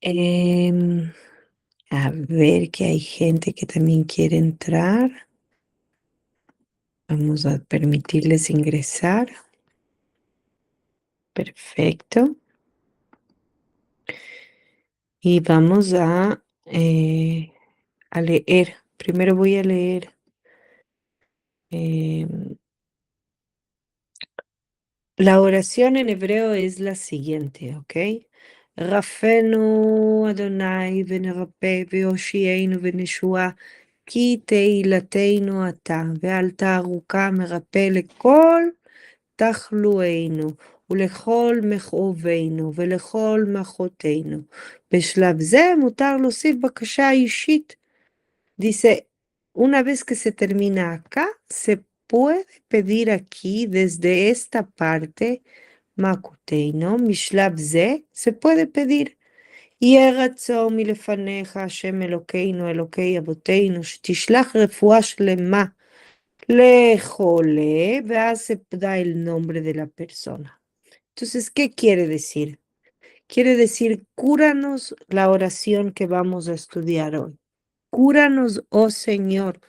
Em, a ver que hay gente que también quiere entrar. Vamos a permitirles ingresar. Perfecto. Y vamos a leer. Primero voy a leer. em, la oración en hebreo es la siguiente, ¿ok? Rafenu Adonai ונרפא והושיענו ונשועה כי תהילתנו אתה, ואל תערוקה מרפא לכל תחלואינו ולכל מכאובינו ולכל מחותינו. בשלב זה מותר להוסיף בקשה אישית. Dice, una vez que se termina acá, se puede pedir aquí desde esta parte, Makuteino, Mishlab Ze, se puede pedir. יהי רצון מלפניך, השם אלוקינו, אלוקי אבותינו, שתשלח רפואה שלמה לחולה, ואז se da el nombre de la persona. Entonces, ¿qué quiere decir? Quiere decir, cúranos la oración que vamos a estudiar hoy. Cúranos, oh Señor,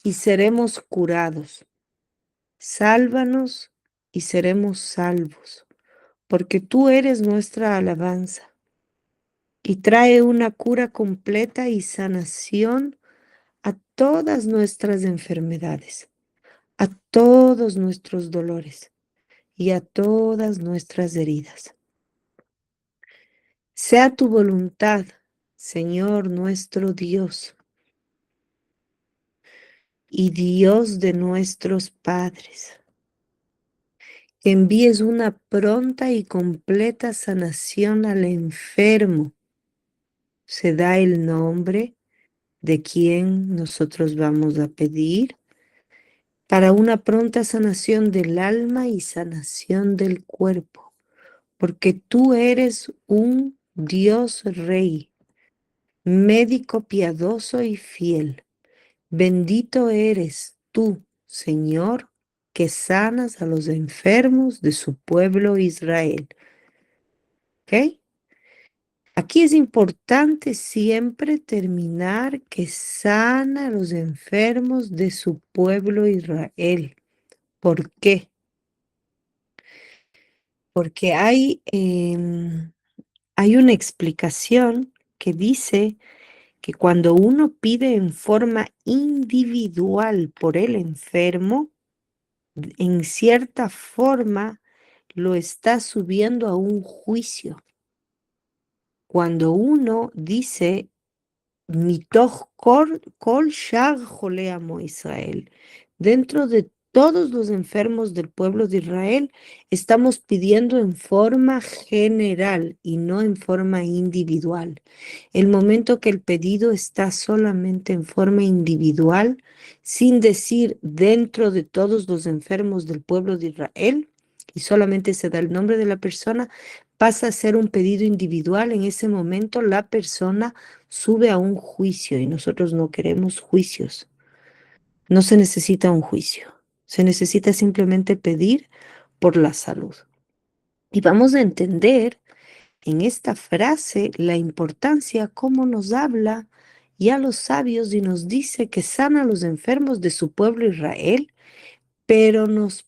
y seremos curados. Sálvanos y seremos salvos, porque tú eres nuestra alabanza. Y trae una cura completa y sanación a todas nuestras enfermedades, a todos nuestros dolores y a todas nuestras heridas. Sea tu voluntad, Señor nuestro Dios y Dios de nuestros padres, que envíes una pronta y completa sanación al enfermo. Se da el nombre de quien nosotros vamos a pedir para una pronta sanación del alma y sanación del cuerpo, porque tú eres un Dios Rey, médico piadoso y fiel. Bendito eres tú, Señor, que sanas a los enfermos de su pueblo Israel. ¿Ok? Aquí es importante siempre terminar que sana a los enfermos de su pueblo Israel. ¿Por qué? Porque hay una explicación que dice que cuando uno pide en forma individual por el enfermo, en cierta forma lo está subiendo a un juicio. Cuando uno dice, Mitoch kol shar jolei amo Israel, dentro de todos los enfermos del pueblo de Israel, estamos pidiendo en forma general y no en forma individual. El momento que el pedido está solamente en forma individual, sin decir dentro de todos los enfermos del pueblo de Israel, y solamente se da el nombre de la persona, pasa a ser un pedido individual. En ese momento la persona sube a un juicio y nosotros no queremos juicios. No se necesita un juicio. Se necesita simplemente pedir por la salud. Y vamos a entender en esta frase la importancia, cómo nos habla ya los sabios y nos dice que sana a los enfermos de su pueblo Israel, pero nos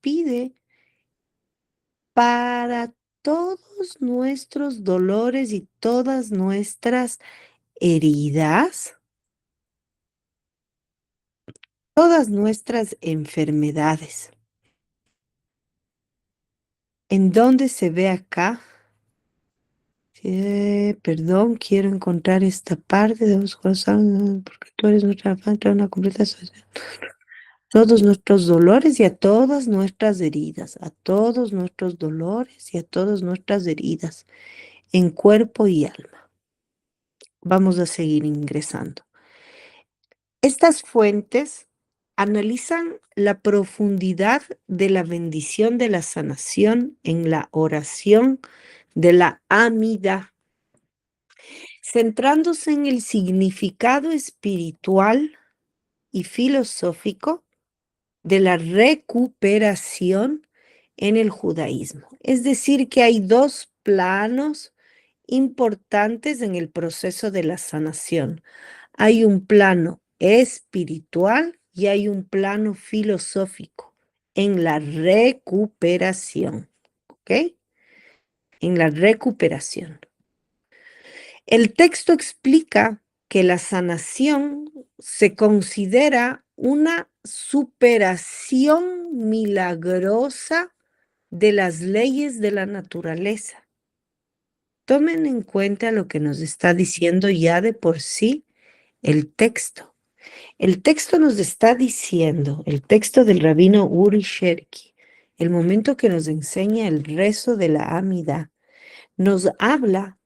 pide para todos nuestros dolores y todas nuestras heridas, todas nuestras enfermedades. ¿En dónde se ve acá? Perdón, quiero encontrar esta parte de los corazones, porque tú eres nuestra fuente, una completa asociación. Todos nuestros dolores y a todas nuestras heridas, a todos nuestros dolores y a todas nuestras heridas, en cuerpo y alma. Vamos a seguir ingresando. Estas fuentes analizan la profundidad de la bendición de la sanación en la oración de la Amida, centrándose en el significado espiritual y filosófico de la recuperación en el judaísmo. Es decir, que hay dos planos importantes en el proceso de la sanación. Hay un plano espiritual y hay un plano filosófico en la recuperación, ¿ok? En la recuperación. El texto explica que la sanación se considera una superación milagrosa de las leyes de la naturaleza. Tomen en cuenta lo que nos está diciendo ya de por sí el texto. El texto nos está diciendo, el texto del rabino Uri Sherki, el momento que nos enseña el rezo de la Amida, nos habla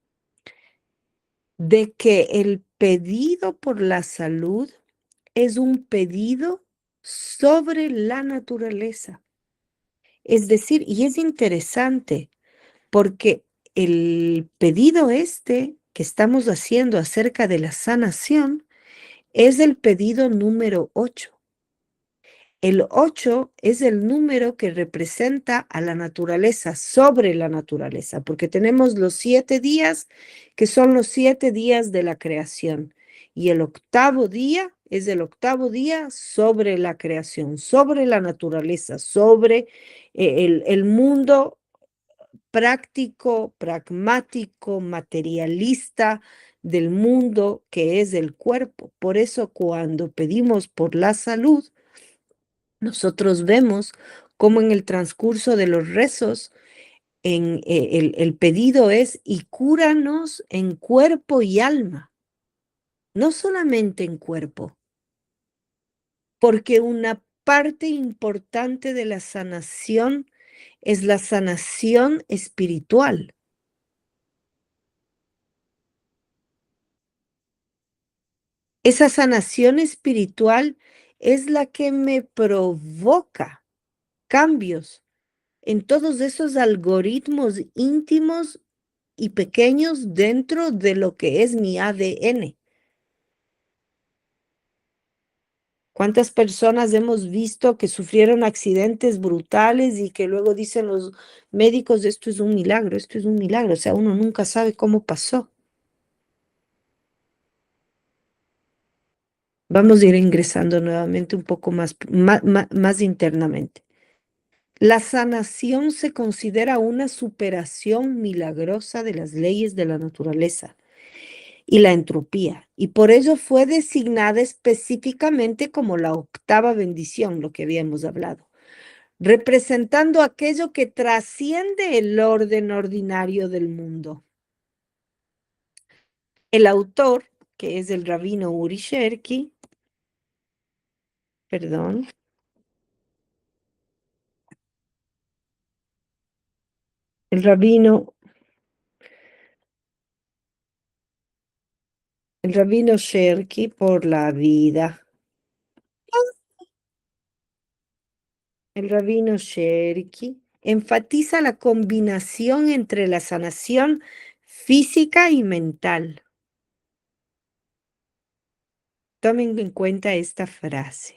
de que el pedido por la salud es un pedido sobre la naturaleza. Es decir, y es interesante porque el pedido este que estamos haciendo acerca de la sanación es el pedido número 8. El 8 es el número que representa a la naturaleza, sobre la naturaleza, porque tenemos los 7 días, que son los 7 días de la creación. Y el octavo día es el octavo día sobre la creación, sobre la naturaleza, sobre el mundo práctico, pragmático, materialista del mundo que es el cuerpo. Por eso cuando pedimos por la salud, nosotros vemos cómo en el transcurso de los rezos, el pedido es, y cúranos en cuerpo y alma, no solamente en cuerpo, porque una parte importante de la sanación es la sanación espiritual. Esa sanación espiritual es la que me provoca cambios en todos esos algoritmos íntimos y pequeños dentro de lo que es mi ADN. ¿Cuántas personas hemos visto que sufrieron accidentes brutales y que luego dicen los médicos, esto es un milagro, esto es un milagro? O sea, uno nunca sabe cómo pasó. Vamos a ir ingresando nuevamente un poco más internamente. La sanación se considera una superación milagrosa de las leyes de la naturaleza y la entropía, y por ello fue designada específicamente como la octava bendición, lo que habíamos hablado, representando aquello que trasciende el orden ordinario del mundo. El autor, que es el rabino Uri Sherki, perdón, el rabino Sherki por la vida. El rabino Sherki enfatiza la combinación entre la sanación física y mental. Tomen en cuenta esta frase.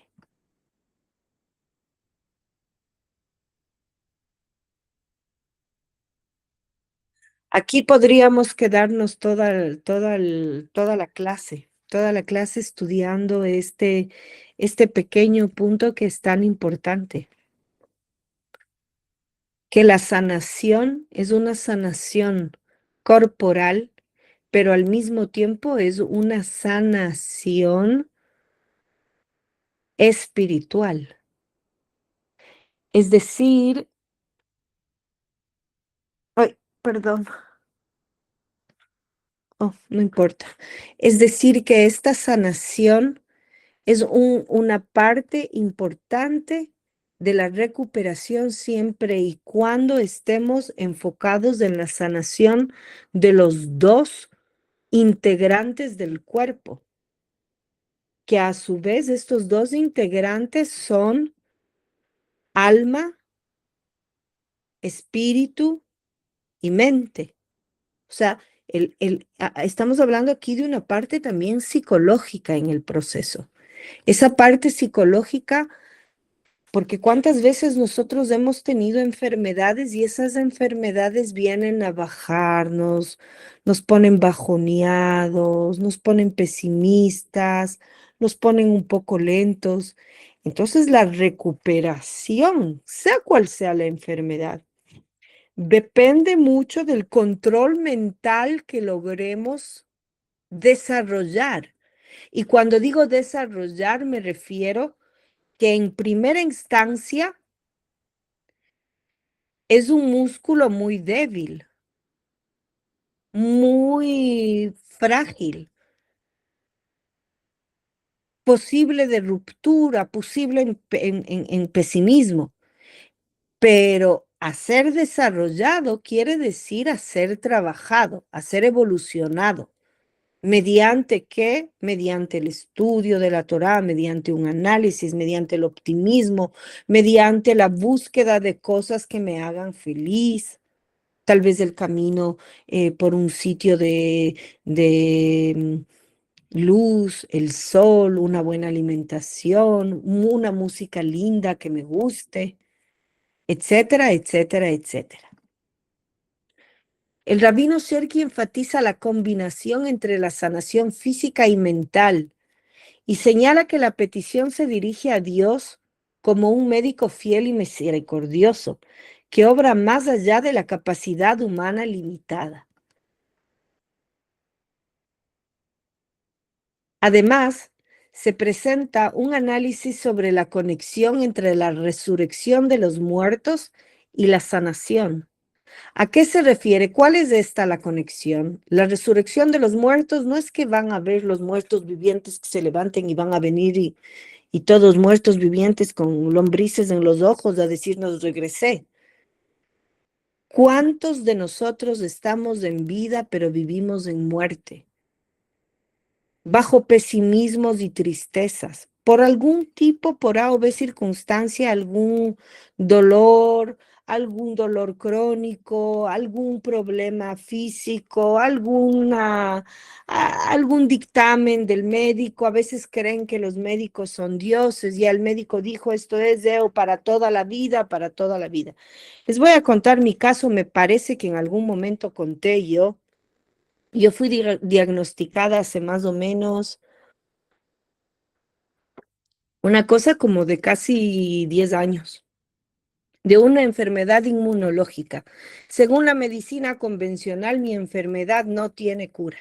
Aquí podríamos quedarnos toda la clase estudiando este pequeño punto que es tan importante, que la sanación es una sanación corporal, pero al mismo tiempo es una sanación espiritual. Es decir, ay, perdón, oh, no importa. Es decir, que esta sanación es una parte importante de la recuperación siempre y cuando estemos enfocados en la sanación de los dos integrantes del cuerpo, que a su vez estos dos integrantes son alma, espíritu y mente. O sea, estamos hablando aquí de una parte también psicológica en el proceso. Esa parte psicológica Porque cuántas veces nosotros hemos tenido enfermedades y esas enfermedades vienen a bajarnos, nos ponen bajoneados, nos ponen pesimistas, nos ponen un poco lentos. Entonces la recuperación, sea cual sea la enfermedad, depende mucho del control mental que logremos desarrollar. Y cuando digo desarrollar, me refiero que en primera instancia es un músculo muy débil, muy frágil, posible de ruptura, posible en pesimismo, pero a ser desarrollado quiere decir a ser trabajado, a ser evolucionado. ¿Mediante qué? Mediante el estudio de la Torá, mediante un análisis, mediante el optimismo, mediante la búsqueda de cosas que me hagan feliz, tal vez el camino por un sitio de luz, el sol, una buena alimentación, una música linda que me guste, etcétera, etcétera, etcétera. El rabino Sherki enfatiza la combinación entre la sanación física y mental y señala que la petición se dirige a Dios como un médico fiel y misericordioso, que obra más allá de la capacidad humana limitada. Además, se presenta un análisis sobre la conexión entre la resurrección de los muertos y la sanación. ¿A qué se refiere? ¿Cuál es esta la conexión? La resurrección de los muertos no es que van a ver los muertos vivientes que se levanten y van a venir y todos muertos vivientes con lombrices en los ojos a decirnos regresé. ¿Cuántos de nosotros estamos en vida pero vivimos en muerte? Bajo pesimismos y tristezas, por algún tipo, por A o B circunstancia, algún dolor crónico, algún problema físico, algún dictamen del médico. A veces creen que los médicos son dioses y el médico dijo esto es para toda la vida, para toda la vida. Les voy a contar mi caso, me parece que en algún momento conté yo. Yo fui diagnosticada hace más o menos una cosa como de casi 10 años, de una enfermedad inmunológica. Según la medicina convencional, mi enfermedad no tiene cura.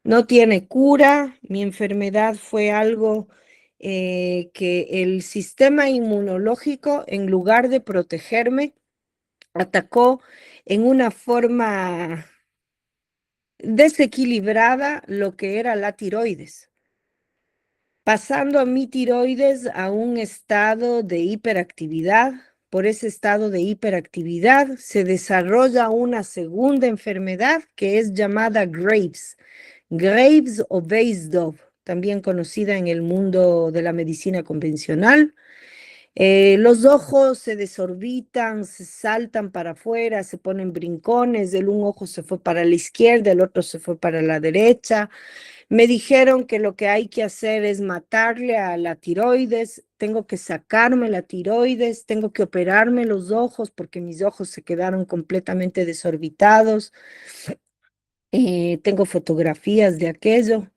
No tiene cura, mi enfermedad fue algo que el sistema inmunológico, en lugar de protegerme, atacó en una forma desequilibrada lo que era la tiroides, pasando a mi tiroides a un estado de hiperactividad. Por ese estado de hiperactividad se desarrolla una segunda enfermedad que es llamada Graves o Basedov, también conocida en el mundo de la medicina convencional. Los ojos se desorbitan, se saltan para afuera, se ponen brincones, un ojo se fue para la izquierda, el otro se fue para la derecha. Me dijeron que lo que hay que hacer es matarle a la tiroides, tengo que sacarme la tiroides, tengo que operarme los ojos porque mis ojos se quedaron completamente desorbitados. Tengo fotografías de aquello.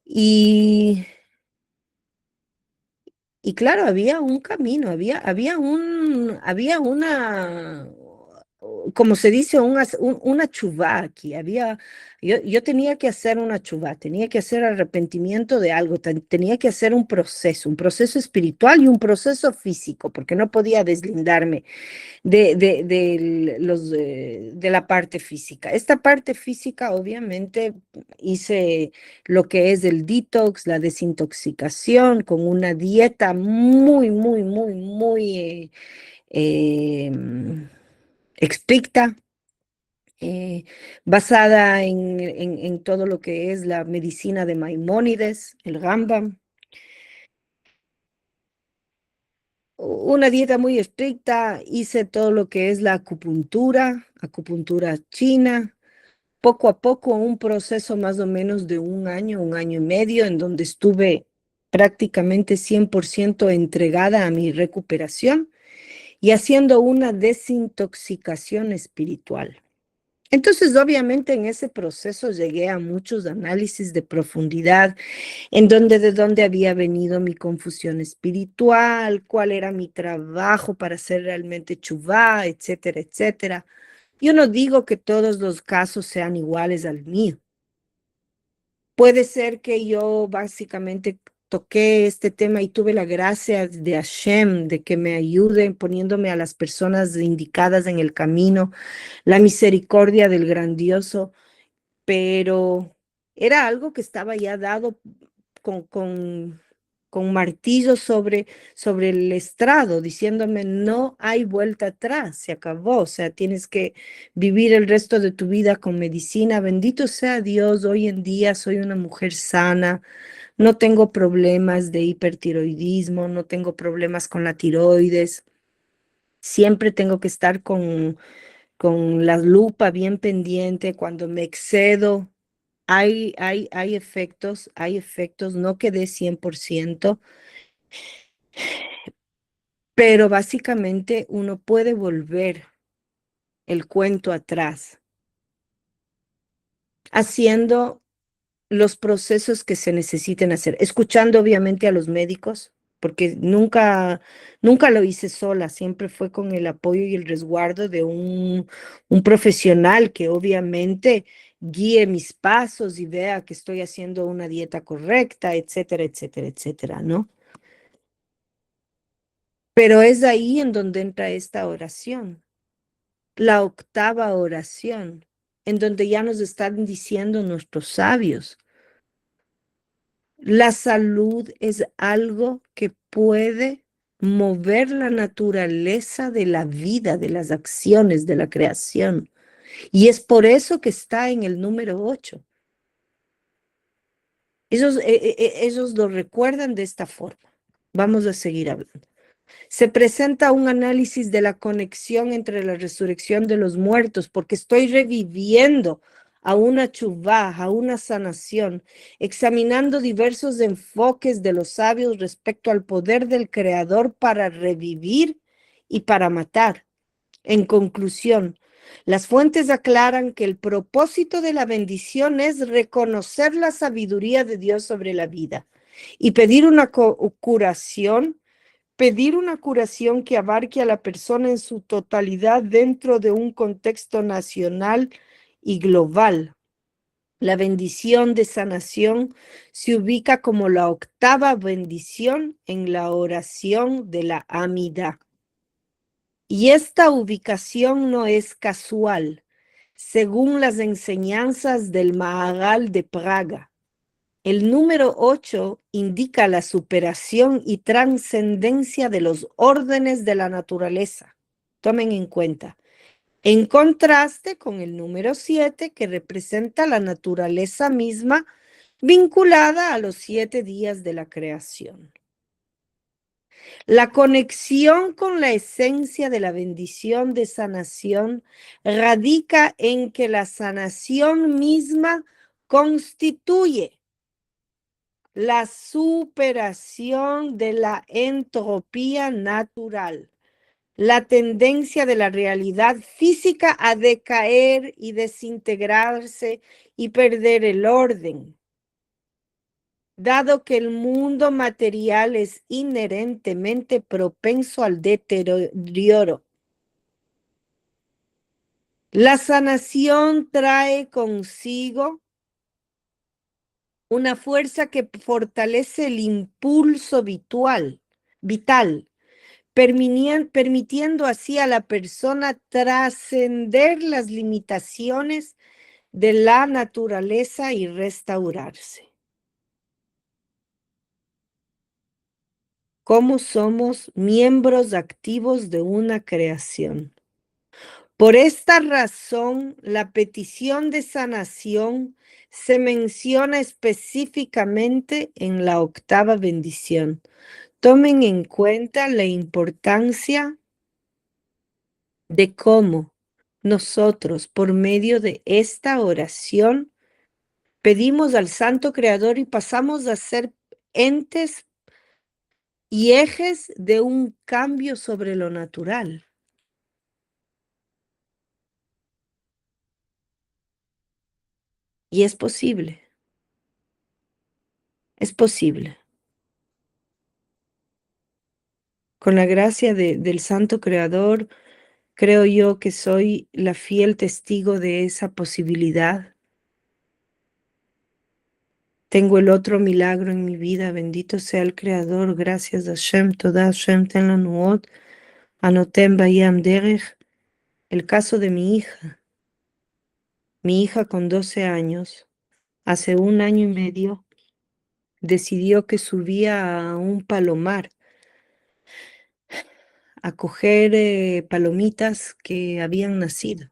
Y, y claro, había un camino, había una, como se dice, una chuvá aquí. Yo tenía que hacer una chuvá, tenía que hacer arrepentimiento de algo, tenía que hacer un proceso espiritual y un proceso físico, porque no podía deslindarme de la parte física. Esta parte física, obviamente, hice lo que es el detox, la desintoxicación, con una dieta muy, muy, muy, muy estricta, eh, basada en todo lo que es la medicina de Maimónides, el Rambam. Una dieta muy estricta, hice todo lo que es la acupuntura china, poco a poco, un proceso más o menos de un año y medio, en donde estuve prácticamente 100% entregada a mi recuperación y haciendo una desintoxicación espiritual. Entonces, obviamente, en ese proceso llegué a muchos análisis de profundidad, en donde de dónde había venido mi confusión espiritual, cuál era mi trabajo para hacer realmente chuvá, etcétera, etcétera. Yo no digo que todos los casos sean iguales al mío. Puede ser que yo básicamente toqué este tema y tuve la gracia de Hashem, de que me ayuden poniéndome a las personas indicadas en el camino, la misericordia del grandioso, pero era algo que estaba ya dado con, con, con martillo sobre el estrado, diciéndome, no hay vuelta atrás, se acabó, o sea, tienes que vivir el resto de tu vida con medicina. Bendito sea Dios, hoy en día soy una mujer sana, no tengo problemas de hipertiroidismo, no tengo problemas con la tiroides. Siempre tengo que estar con la lupa bien pendiente cuando me excedo. Hay efectos, no quedé 100%, pero básicamente uno puede volver el cuento atrás, haciendo los procesos que se necesiten hacer, escuchando obviamente a los médicos, porque nunca lo hice sola, siempre fue con el apoyo y el resguardo de un profesional que obviamente guíe mis pasos y vea que estoy haciendo una dieta correcta, etcétera, etcétera, etcétera, ¿no? Pero es ahí en donde entra esta oración, la octava oración, en donde ya nos están diciendo nuestros sabios. La salud es algo que puede mover la naturaleza de la vida, de las acciones, de la creación. Y es por eso que está en el número 8. Ellos lo recuerdan de esta forma. Vamos a seguir hablando. Se presenta un análisis de la conexión entre la resurrección de los muertos, porque estoy reviviendo a una chuvá, a una sanación, examinando diversos enfoques de los sabios respecto al poder del Creador para revivir y para matar. En conclusión, las fuentes aclaran que el propósito de la bendición es reconocer la sabiduría de Dios sobre la vida y pedir una curación que abarque a la persona en su totalidad dentro de un contexto nacional y global. La bendición de sanación se ubica como la octava bendición en la oración de la Amida. Y esta ubicación no es casual, según las enseñanzas del Maharal de Praga. El número 8 indica la superación y trascendencia de los órdenes de la naturaleza. Tomen en cuenta. En contraste con el número 7, que representa la naturaleza misma vinculada a los 7 días de la creación. La conexión con la esencia de la bendición de sanación radica en que la sanación misma constituye la superación de la entropía natural, la tendencia de la realidad física a decaer y desintegrarse y perder el orden. Dado que el mundo material es inherentemente propenso al deterioro, la sanación trae consigo una fuerza que fortalece el impulso vital, permitiendo así a la persona trascender las limitaciones de la naturaleza y restaurarse. ¿Cómo somos miembros activos de una creación? Por esta razón, la petición de sanación se menciona específicamente en la octava bendición. Tomen en cuenta la importancia de cómo nosotros, por medio de esta oración, pedimos al Santo Creador y pasamos a ser entes y ejes de un cambio sobre lo natural. Y es posible, es posible. Con la gracia del Santo Creador, creo yo que soy la fiel testigo de esa posibilidad. Tengo el otro milagro en mi vida, bendito sea el Creador, gracias a Hashem, toda Hashem ten lanuot, anotem bayam derech. El caso de mi hija con 12 años, hace 1 año y medio, decidió que subía a un palomar a coger palomitas que habían nacido.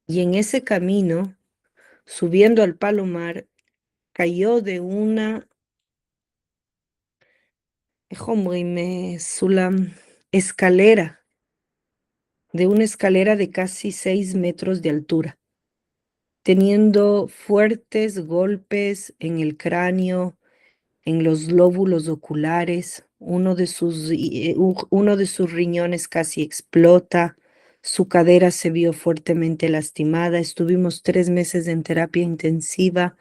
Y en ese camino, subiendo al palomar, cayó de una, איך אומרים, סולם, escalera, de una escalera de casi 6 metros de altura, teniendo fuertes golpes en el cráneo, en los lóbulos oculares, uno de sus riñones casi explota, su cadera se vio fuertemente lastimada, estuvimos 3 meses en terapia intensiva,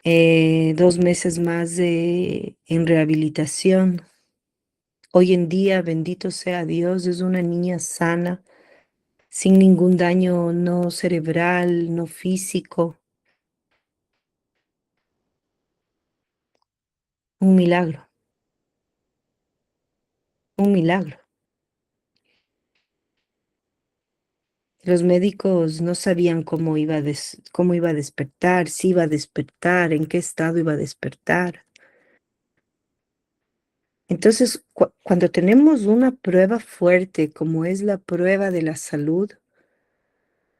2 meses más en rehabilitación. Hoy en día, bendito sea Dios, es una niña sana, sin ningún daño, no cerebral, no físico. Un milagro, un milagro. Los médicos no sabían cómo iba a despertar, si iba a despertar, en qué estado iba a despertar. Entonces, cuando tenemos una prueba fuerte como es la prueba de la salud,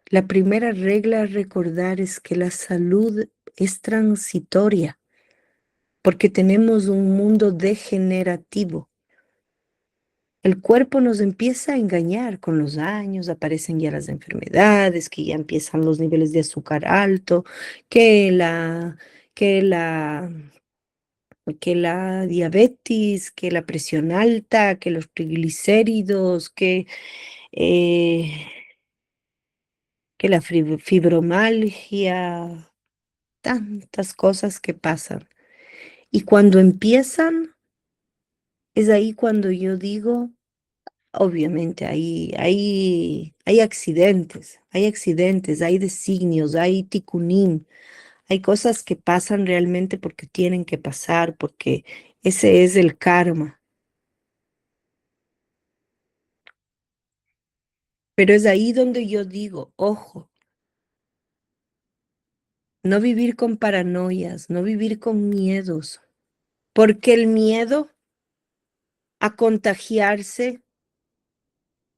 la primera regla a recordar es que la salud es transitoria, porque tenemos un mundo degenerativo. El cuerpo nos empieza a engañar con los años, aparecen ya las enfermedades, que ya empiezan los niveles de azúcar alto, que la, que la, que la diabetes, que la presión alta, que los triglicéridos, eh, que la fibromialgia, tantas cosas que pasan. Y cuando empiezan, es ahí cuando yo digo, obviamente, hay accidentes, hay designios, hay tikkunim, hay cosas que pasan realmente porque tienen que pasar, porque ese es el karma. Pero es ahí donde yo digo, ojo, no vivir con paranoias, no vivir con miedos, porque el miedo a contagiarse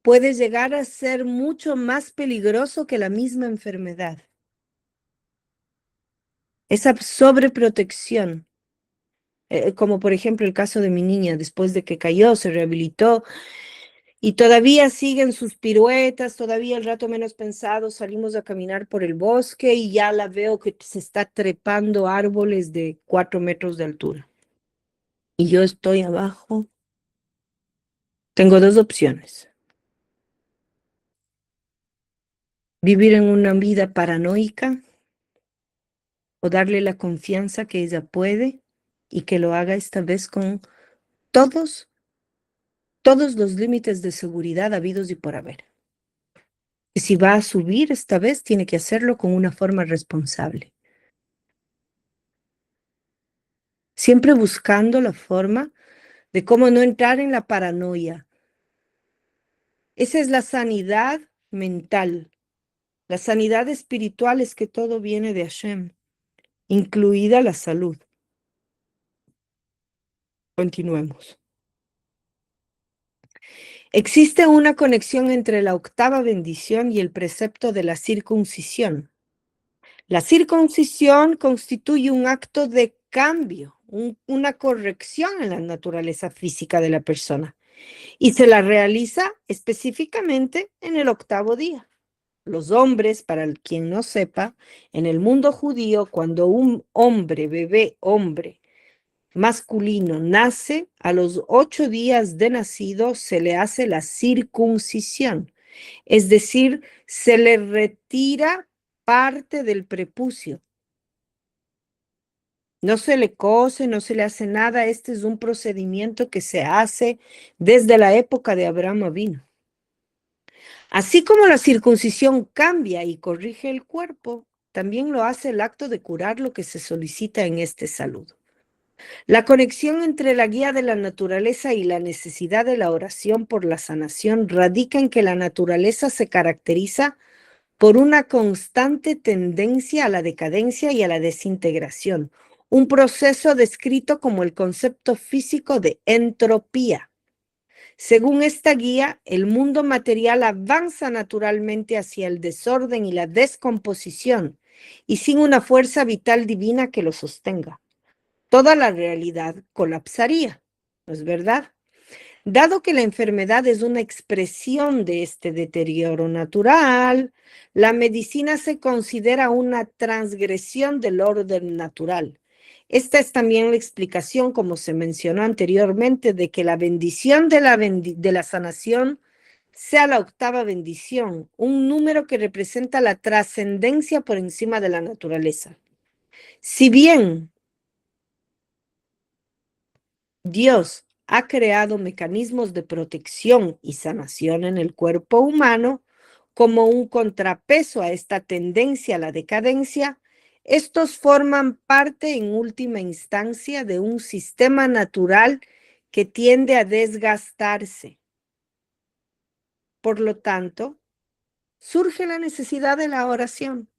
puede llegar a ser mucho más peligroso que la misma enfermedad. Esa sobreprotección, como por ejemplo el caso de mi niña, después de que cayó, se rehabilitó y todavía siguen sus piruetas, todavía el rato menos pensado salimos a caminar por el bosque y ya la veo que se está trepando árboles de 4 metros de altura. Y yo estoy abajo. Tengo dos opciones: vivir en una vida paranoica o darle la confianza que ella puede y que lo haga esta vez con todos, todos los límites de seguridad habidos y por haber. Y si va a subir esta vez, tiene que hacerlo con una forma responsable. Siempre buscando la forma de cómo no entrar en la paranoia. Esa es la sanidad mental. La sanidad espiritual es que todo viene de Hashem, incluida la salud. Continuemos. Existe una conexión entre la octava bendición y el precepto de la circuncisión. La circuncisión constituye un acto de cambio, una corrección en la naturaleza física de la persona y se la realiza específicamente en el octavo día. Los hombres, para quien no sepa, en el mundo judío, cuando un hombre, bebé hombre, masculino nace, a los 8 días de nacido se le hace la circuncisión, es decir, se le retira parte del prepucio. No se le cose, no se le hace nada. Este es un procedimiento que se hace desde la época de Abraham Avinu. Así como la circuncisión cambia y corrige el cuerpo, también lo hace el acto de curar lo que se solicita en este saludo. La conexión entre la guía de la naturaleza y la necesidad de la oración por la sanación radica en que la naturaleza se caracteriza por una constante tendencia a la decadencia y a la desintegración, un proceso descrito como el concepto físico de entropía. Según esta guía, el mundo material avanza naturalmente hacia el desorden y la descomposición, y sin una fuerza vital divina que lo sostenga. Toda la realidad colapsaría, ¿no es verdad? Dado que la enfermedad es una expresión de este deterioro natural, la medicina se considera una transgresión del orden natural. Esta es también la explicación, como se mencionó anteriormente, de que la bendición de la sanación sea la octava bendición, un número que representa la trascendencia por encima de la naturaleza. Si bien Dios ha creado mecanismos de protección y sanación en el cuerpo humano como un contrapeso a esta tendencia a la decadencia. Estos forman parte en última instancia de un sistema natural que tiende a desgastarse. Por lo tanto, surge la necesidad de la oración.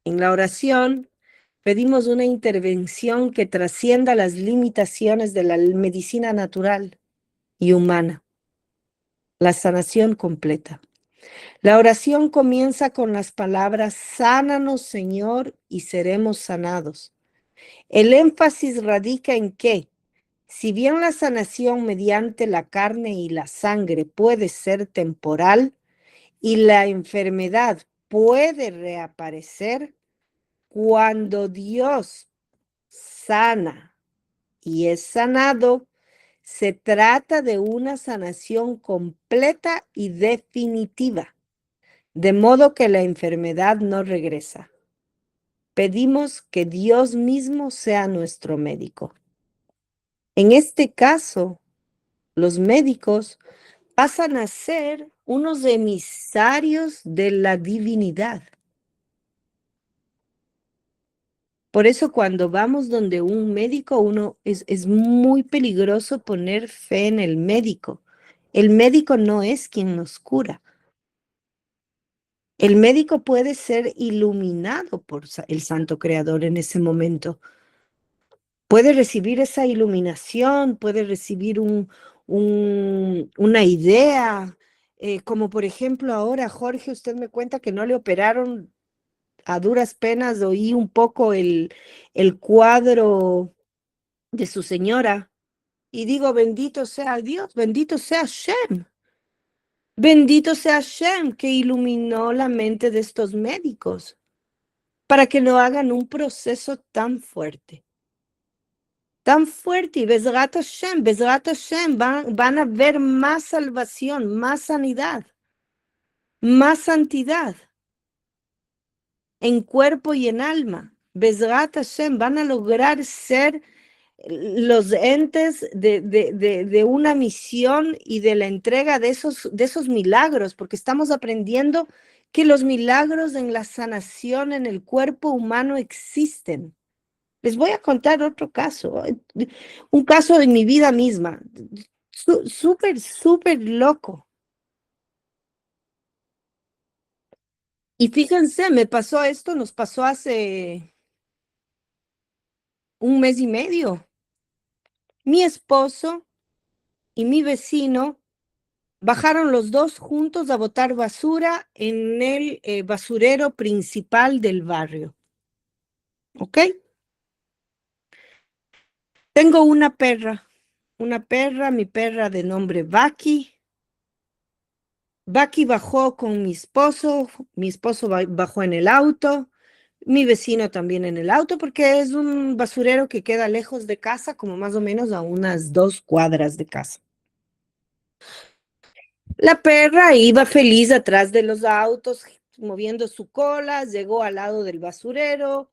En la oración pedimos una intervención que trascienda las limitaciones de la medicina natural y humana, la sanación completa. La oración comienza con las palabras: sánanos, Señor, y seremos sanados. El énfasis radica en que, si bien la sanación mediante la carne y la sangre puede ser temporal y la enfermedad puede reaparecer, cuando Dios sana y es sanado, se trata de una sanación completa y definitiva, de modo que la enfermedad no regresa. Pedimos que Dios mismo sea nuestro médico. En este caso, los médicos pasan a ser unos emisarios de la divinidad. Por eso cuando vamos donde un médico, es muy peligroso poner fe en el médico. El médico no es quien nos cura. El médico puede ser iluminado por el Santo Creador en ese momento. Puede recibir esa iluminación, puede recibir una idea, como por ejemplo ahora, Jorge, usted me cuenta que no le operaron, a duras penas oí un poco el cuadro de su señora y digo, bendito sea Dios, bendito sea Shem. Bendito sea Shem que iluminó la mente de estos médicos para que no hagan un proceso tan fuerte. Tan fuerte, y Bezrat Hashem, van a ver más salvación, más sanidad, más santidad en cuerpo y en alma. Bezrat Hashem, van a lograr ser los entes de una misión y de la entrega de esos milagros, porque estamos aprendiendo que los milagros en la sanación en el cuerpo humano existen. Les voy a contar otro caso, un caso de mi vida misma, súper, súper loco. Y fíjense, me pasó esto, nos pasó hace un mes y medio. Mi esposo y mi vecino bajaron los dos juntos a botar basura en el basurero principal del barrio. ¿Ok? Tengo una perra, mi perra de nombre Baki. Baki bajó con mi esposo bajó en el auto, Mi vecino también en el auto, porque es un basurero que queda lejos de casa, como más o menos a unas 2 cuadras de casa. La perra iba feliz atrás de los autos, moviendo su cola, llegó al lado del basurero.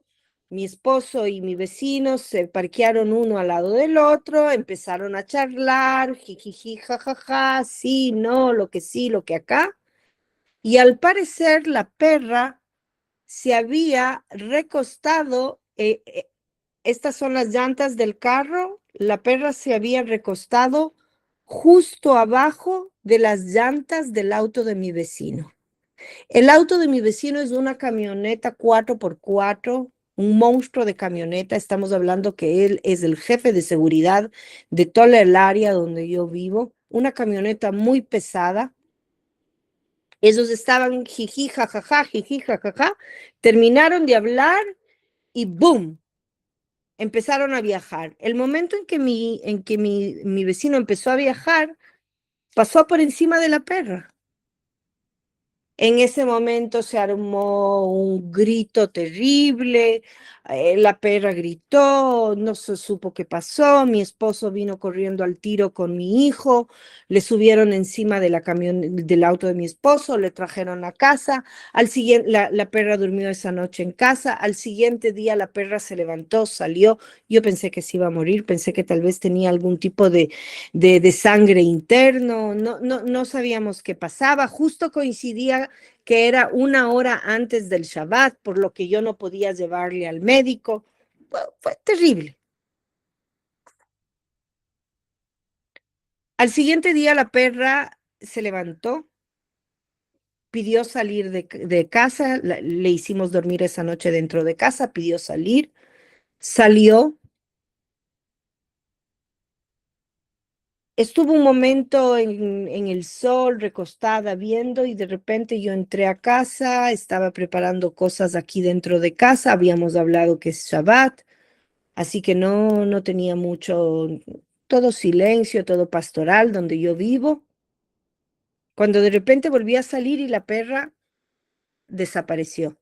Mi esposo y mi vecino se parquearon uno al lado del otro, empezaron a charlar, jijiji, jajaja, sí, no, lo que sí, lo que acá. Y al parecer la perra se había recostado, estas son las llantas del carro, la perra se había recostado justo abajo de las llantas del auto de mi vecino. El auto de mi vecino es una camioneta 4x4, un monstruo de camioneta. Estamos hablando que él es el jefe de seguridad de toda el área donde yo vivo. Una camioneta muy pesada. Ellos estaban jiji, jajaja, jiji, jajaja. Terminaron de hablar y ¡boom! Empezaron a viajar. El momento en que mi vecino empezó a viajar, pasó por encima de la perra. En ese momento se armó un grito terrible, la perra gritó, no se supo qué pasó, mi esposo vino corriendo al tiro con mi hijo, le subieron encima de la del auto de mi esposo, le trajeron a casa, la perra durmió esa noche en casa, al siguiente día la perra se levantó, salió, yo pensé que se iba a morir, pensé que tal vez tenía algún tipo de sangre interno, no sabíamos qué pasaba, justo coincidía que era una hora antes del Shabbat, por lo que yo no podía llevarle al médico. Fue terrible. Al siguiente día la perra se levantó, pidió salir de casa, le hicimos dormir esa noche dentro de casa, pidió salir, salió. Estuvo un momento en el sol, recostada, viendo, y de repente yo entré a casa, estaba preparando cosas aquí dentro de casa, habíamos hablado que es Shabbat, así que no tenía mucho, todo silencio, todo pastoral donde yo vivo, cuando de repente volví a salir y la perra desapareció.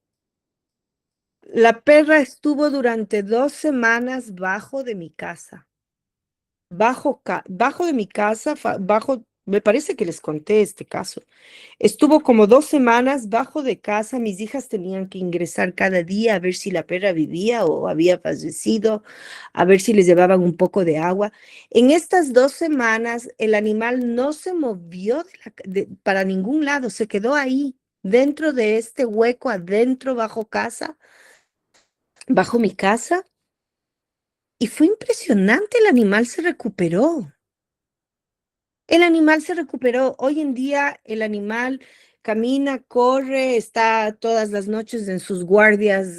La perra estuvo durante 2 semanas bajo de mi casa. Bajo de mi casa, me parece que les conté este caso. Estuvo como 2 semanas bajo de casa. Mis hijas tenían que ingresar cada día a ver si la perra vivía o había fallecido, a ver si les llevaban un poco de agua. En estas 2 semanas, el animal no se movió para ningún lado, se quedó ahí, dentro de este hueco, adentro, bajo casa, bajo mi casa. Y fue impresionante, el animal se recuperó. El animal se recuperó. Hoy en día el animal camina, corre, está todas las noches en sus guardias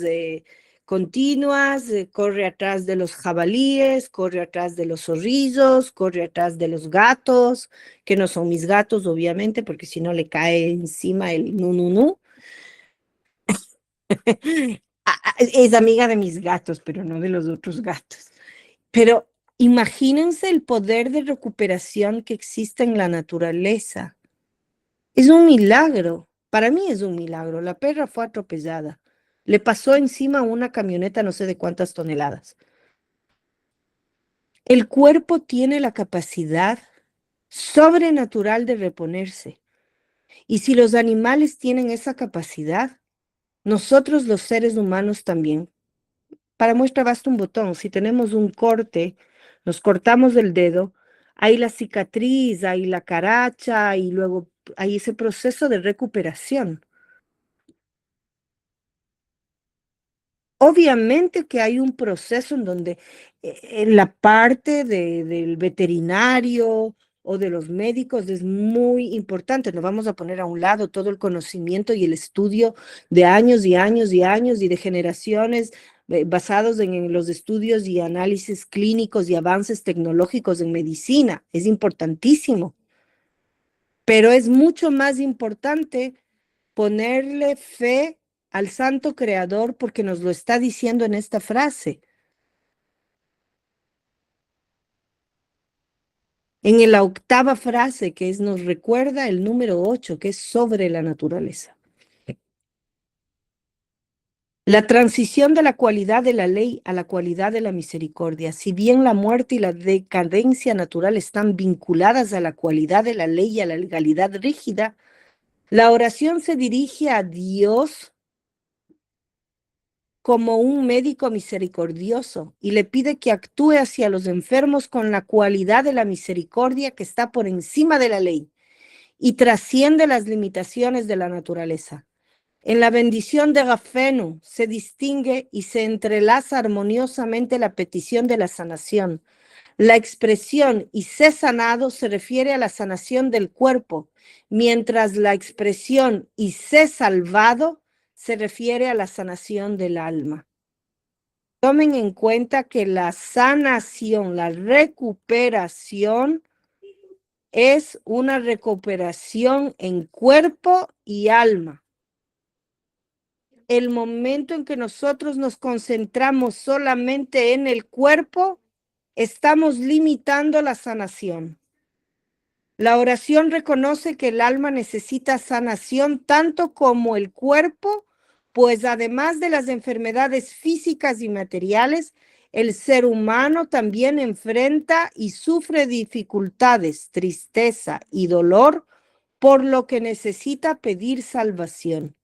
continuas, corre atrás de los jabalíes, corre atrás de los zorrillos, corre atrás de los gatos, que no son mis gatos, obviamente, porque si no le cae encima el nu, nu, nu. Es amiga de mis gatos, pero no de los otros gatos. Pero imagínense el poder de recuperación que existe en la naturaleza. Es un milagro. Para mí es un milagro. La perra fue atropellada. Le pasó encima una camioneta no sé de cuántas toneladas. El cuerpo tiene la capacidad sobrenatural de reponerse. Y si los animales tienen esa capacidad, nosotros los seres humanos también. Para muestra basta un botón. Si tenemos un corte, nos cortamos el dedo, hay la cicatriz, hay la caracha y luego hay ese proceso de recuperación. Obviamente que hay un proceso en donde en la parte del veterinario o de los médicos es muy importante. No vamos a poner a un lado todo el conocimiento y el estudio de años y años y años y de generaciones basados en los estudios y análisis clínicos y avances tecnológicos en medicina. Es importantísimo, pero es mucho más importante ponerle fe al santo creador porque nos lo está diciendo en esta frase. En la octava frase, que es, nos recuerda el número 8, que es sobre la naturaleza. La transición de la cualidad de la ley a la cualidad de la misericordia. Si bien la muerte y la decadencia natural están vinculadas a la cualidad de la ley y a la legalidad rígida, la oración se dirige a Dios como un médico misericordioso y le pide que actúe hacia los enfermos con la cualidad de la misericordia que está por encima de la ley y trasciende las limitaciones de la naturaleza. En la bendición de Rafenu se distingue y se entrelaza armoniosamente la petición de la sanación. La expresión "y sé sanado" se refiere a la sanación del cuerpo, mientras la expresión "y sé salvado" se refiere a la sanación del alma. Tomen en cuenta que la sanación, la recuperación, es una recuperación en cuerpo y alma. El momento en que nosotros nos concentramos solamente en el cuerpo, estamos limitando la sanación. La oración reconoce que el alma necesita sanación tanto como el cuerpo, pues además de las enfermedades físicas y materiales, el ser humano también enfrenta y sufre dificultades, tristeza y dolor, por lo que necesita pedir salvación.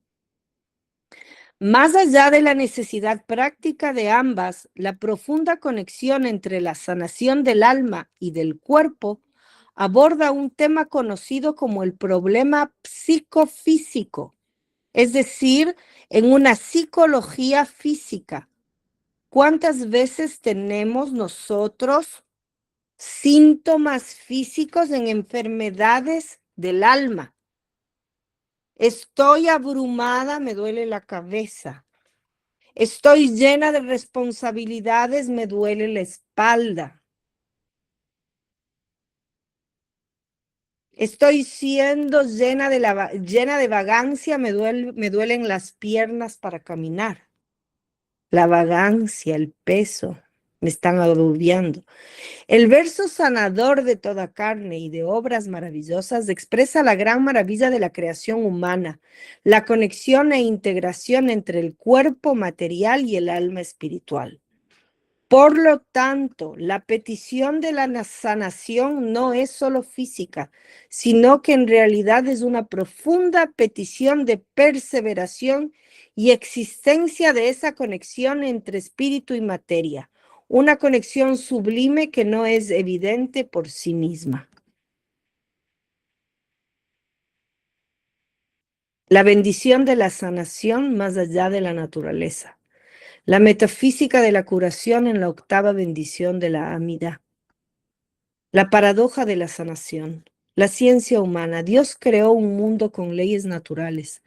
Más allá de la necesidad práctica de ambas, la profunda conexión entre la sanación del alma y del cuerpo aborda un tema conocido como el problema psicofísico, es decir, en una psicología física. ¿Cuántas veces tenemos nosotros síntomas físicos en enfermedades del alma? Estoy abrumada, me duele la cabeza. Estoy llena de responsabilidades, me duele la espalda. Estoy siendo llena de vagancia, me duelen las piernas para caminar. La vagancia, el peso, me están agobiando. El verso sanador de toda carne y de obras maravillosas expresa la gran maravilla de la creación humana, la conexión e integración entre el cuerpo material y el alma espiritual. Por lo tanto, la petición de la sanación no es solo física, sino que en realidad es una profunda petición de perseveración y existencia de esa conexión entre espíritu y materia, una conexión sublime que no es evidente por sí misma. La bendición de la sanación más allá de la naturaleza. La metafísica de la curación en la octava bendición de la Amida. La paradoja de la sanación. La ciencia humana. Dios creó un mundo con leyes naturales.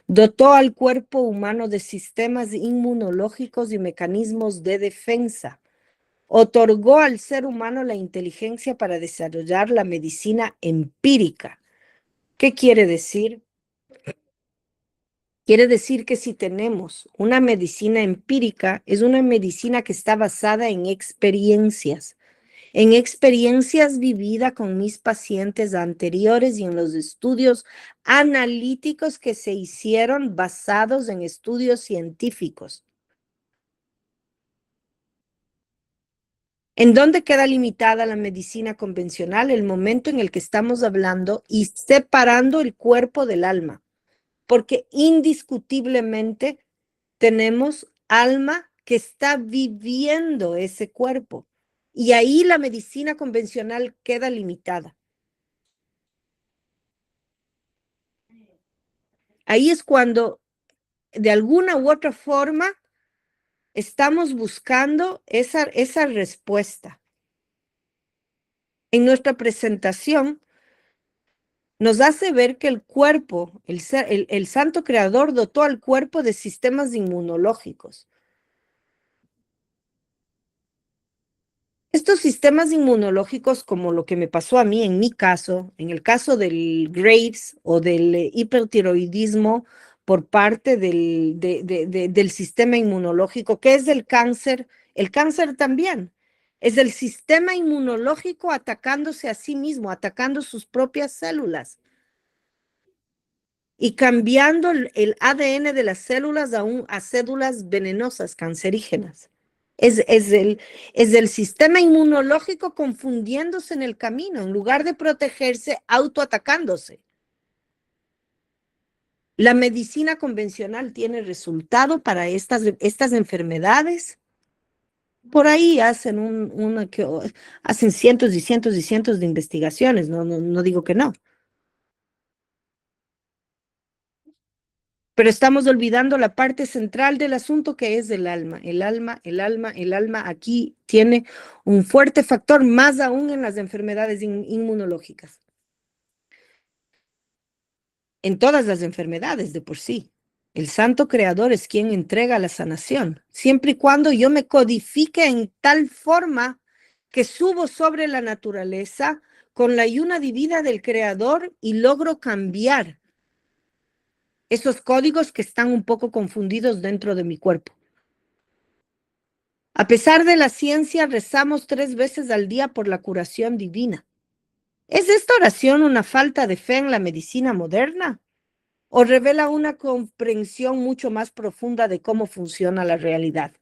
Dotó al cuerpo humano de sistemas inmunológicos y mecanismos de defensa. Otorgó al ser humano la inteligencia para desarrollar la medicina empírica. ¿Qué quiere decir? Quiere decir que si tenemos una medicina empírica, es una medicina que está basada en experiencias vividas con mis pacientes anteriores y en los estudios analíticos que se hicieron basados en estudios científicos. ¿En dónde queda limitada la medicina convencional? El momento en el que estamos hablando y separando el cuerpo del alma, porque indiscutiblemente tenemos alma que está viviendo ese cuerpo y ahí la medicina convencional queda limitada. Ahí es cuando, de alguna u otra forma, estamos buscando esa respuesta. En nuestra presentación, nos hace ver que el cuerpo, el santo creador dotó al cuerpo de sistemas inmunológicos. Estos sistemas inmunológicos, como lo que me pasó a mí en mi caso, en el caso del Graves o del hipertiroidismo por parte del sistema inmunológico, que es el cáncer también es el sistema inmunológico atacándose a sí mismo, atacando sus propias células. y cambiando el ADN de las células a células venenosas, cancerígenas. Es el sistema inmunológico confundiéndose en el camino, en lugar de protegerse, autoatacándose. La medicina convencional tiene resultado para estas enfermedades. Por ahí hacen hacen cientos y cientos y cientos de investigaciones, no digo que no. Pero estamos olvidando la parte central del asunto que es el alma. El alma aquí tiene un fuerte factor, más aún en las enfermedades inmunológicas. En todas las enfermedades de por sí. El santo creador es quien entrega la sanación, siempre y cuando yo me codifique en tal forma que subo sobre la naturaleza con la ayuda divina del creador y logro cambiar esos códigos que están un poco confundidos dentro de mi cuerpo. A pesar de la ciencia, rezamos 3 veces al día por la curación divina. ¿Es esta oración una falta de fe en la medicina moderna? ¿O revela una comprensión mucho más profunda de cómo funciona la realidad?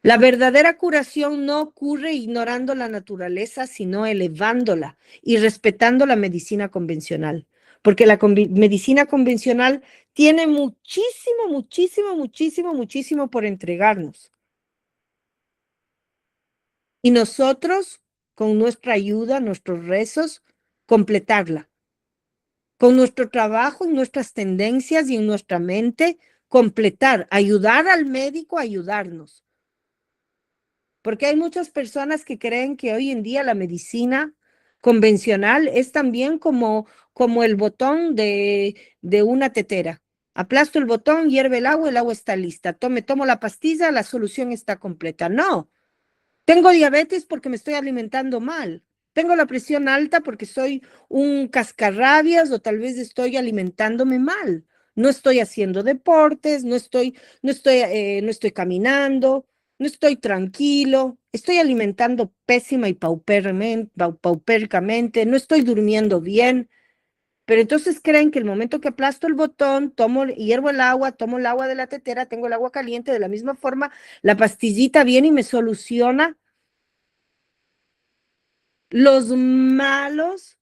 La verdadera curación no ocurre ignorando la naturaleza, sino elevándola y respetando la medicina convencional. Porque la medicina convencional tiene muchísimo, muchísimo, muchísimo, muchísimo por entregarnos. Y nosotros, con nuestra ayuda, nuestros rezos, completarla. Con nuestro trabajo, en nuestras tendencias y en nuestra mente, completar, ayudar al médico a ayudarnos. Porque hay muchas personas que creen que hoy en día la medicina convencional es también como el botón de una tetera. Aplasto el botón, hierve el agua está lista. Tomo la pastilla, la solución está completa. No, tengo diabetes porque me estoy alimentando mal. Tengo la presión alta porque soy un cascarrabias o tal vez estoy alimentándome mal. No estoy haciendo deportes, no estoy caminando, no estoy tranquilo, estoy alimentando pésima y paupéricamente, no estoy durmiendo bien. Pero entonces creen que el momento que aplasto el botón, hiervo el agua, tomo el agua de la tetera, tengo el agua caliente, de la misma forma, la pastillita viene y me soluciona los malos,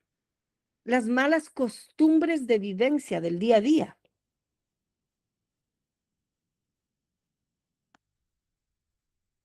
las malas costumbres de vivencia del día a día.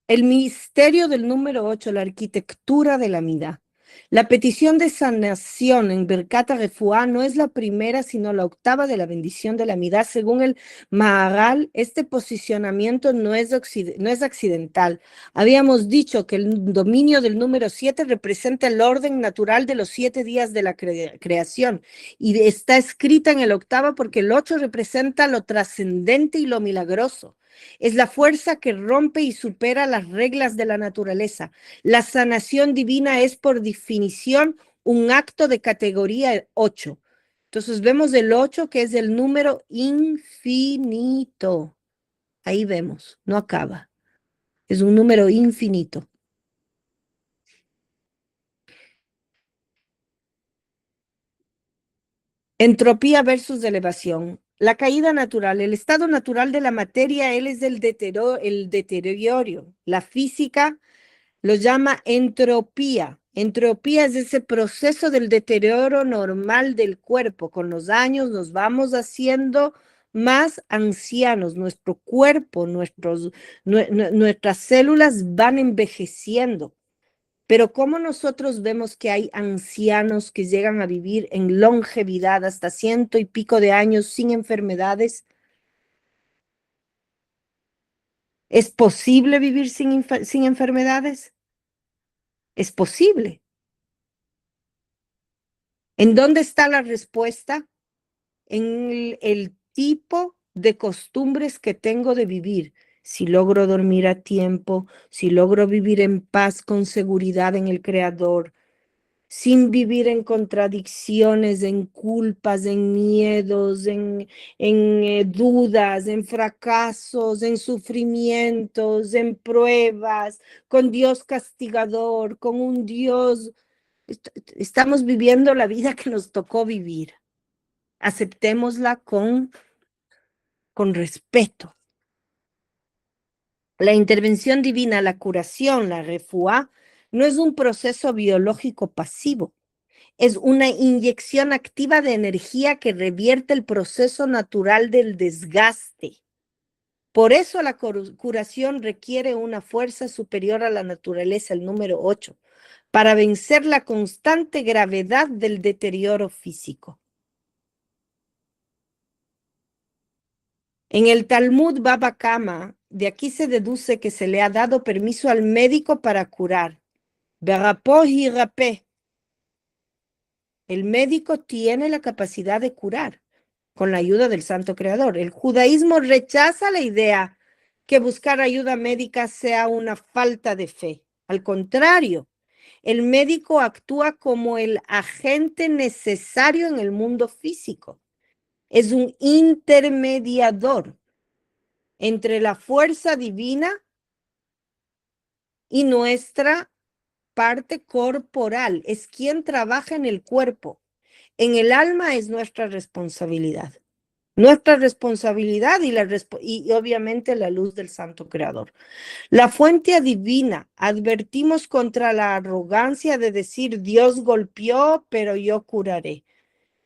El misterio del número 8, la arquitectura de la vida. La petición de sanación en Birkat Refuá no es la primera, sino la octava de la bendición de la Midá. Según el Maharal, este posicionamiento no es accidental. Habíamos dicho que el dominio del número 7 representa el orden natural de los 7 días de la creación y está escrita en el octava porque el 8 representa lo trascendente y lo milagroso. Es la fuerza que rompe y supera las reglas de la naturaleza. La sanación divina es, por definición, un acto de categoría 8. Entonces vemos el 8, que es el número infinito. Ahí vemos, no acaba. Es un número infinito. Entropía versus elevación. La caída natural, el estado natural de la materia, él es el deterioro. La física lo llama entropía. Entropía es ese proceso del deterioro normal del cuerpo. Con los años nos vamos haciendo más ancianos. Nuestro cuerpo, nuestras células van envejeciendo. Pero ¿cómo nosotros vemos que hay ancianos que llegan a vivir en longevidad hasta 100 y pico de años sin enfermedades? ¿Es posible vivir sin enfermedades? Es posible. ¿En dónde está la respuesta? En el tipo de costumbres que tengo de vivir. Si logro dormir a tiempo, si logro vivir en paz, con seguridad en el Creador, sin vivir en contradicciones, en culpas, en miedos, en dudas, en fracasos, en sufrimientos, en pruebas, con Dios castigador, con un Dios. Estamos viviendo la vida que nos tocó vivir. aceptémosla con respeto. La intervención divina, la curación, la refuá, no es un proceso biológico pasivo. Es una inyección activa de energía que revierte el proceso natural del desgaste. Por eso la curación requiere una fuerza superior a la naturaleza, el número 8, para vencer la constante gravedad del deterioro físico. En el Talmud Baba Kama, de aquí se deduce que se le ha dado permiso al médico para curar. Berapó y rapé. El médico tiene la capacidad de curar con la ayuda del Santo Creador. El judaísmo rechaza la idea que buscar ayuda médica sea una falta de fe. Al contrario, el médico actúa como el agente necesario en el mundo físico. Es un intermediador entre la fuerza divina y nuestra parte corporal. Es quien trabaja en el cuerpo. En el alma es nuestra responsabilidad. Nuestra responsabilidad y obviamente la luz del Santo Creador. La fuente divina, advertimos contra la arrogancia de decir Dios golpeó, pero yo curaré.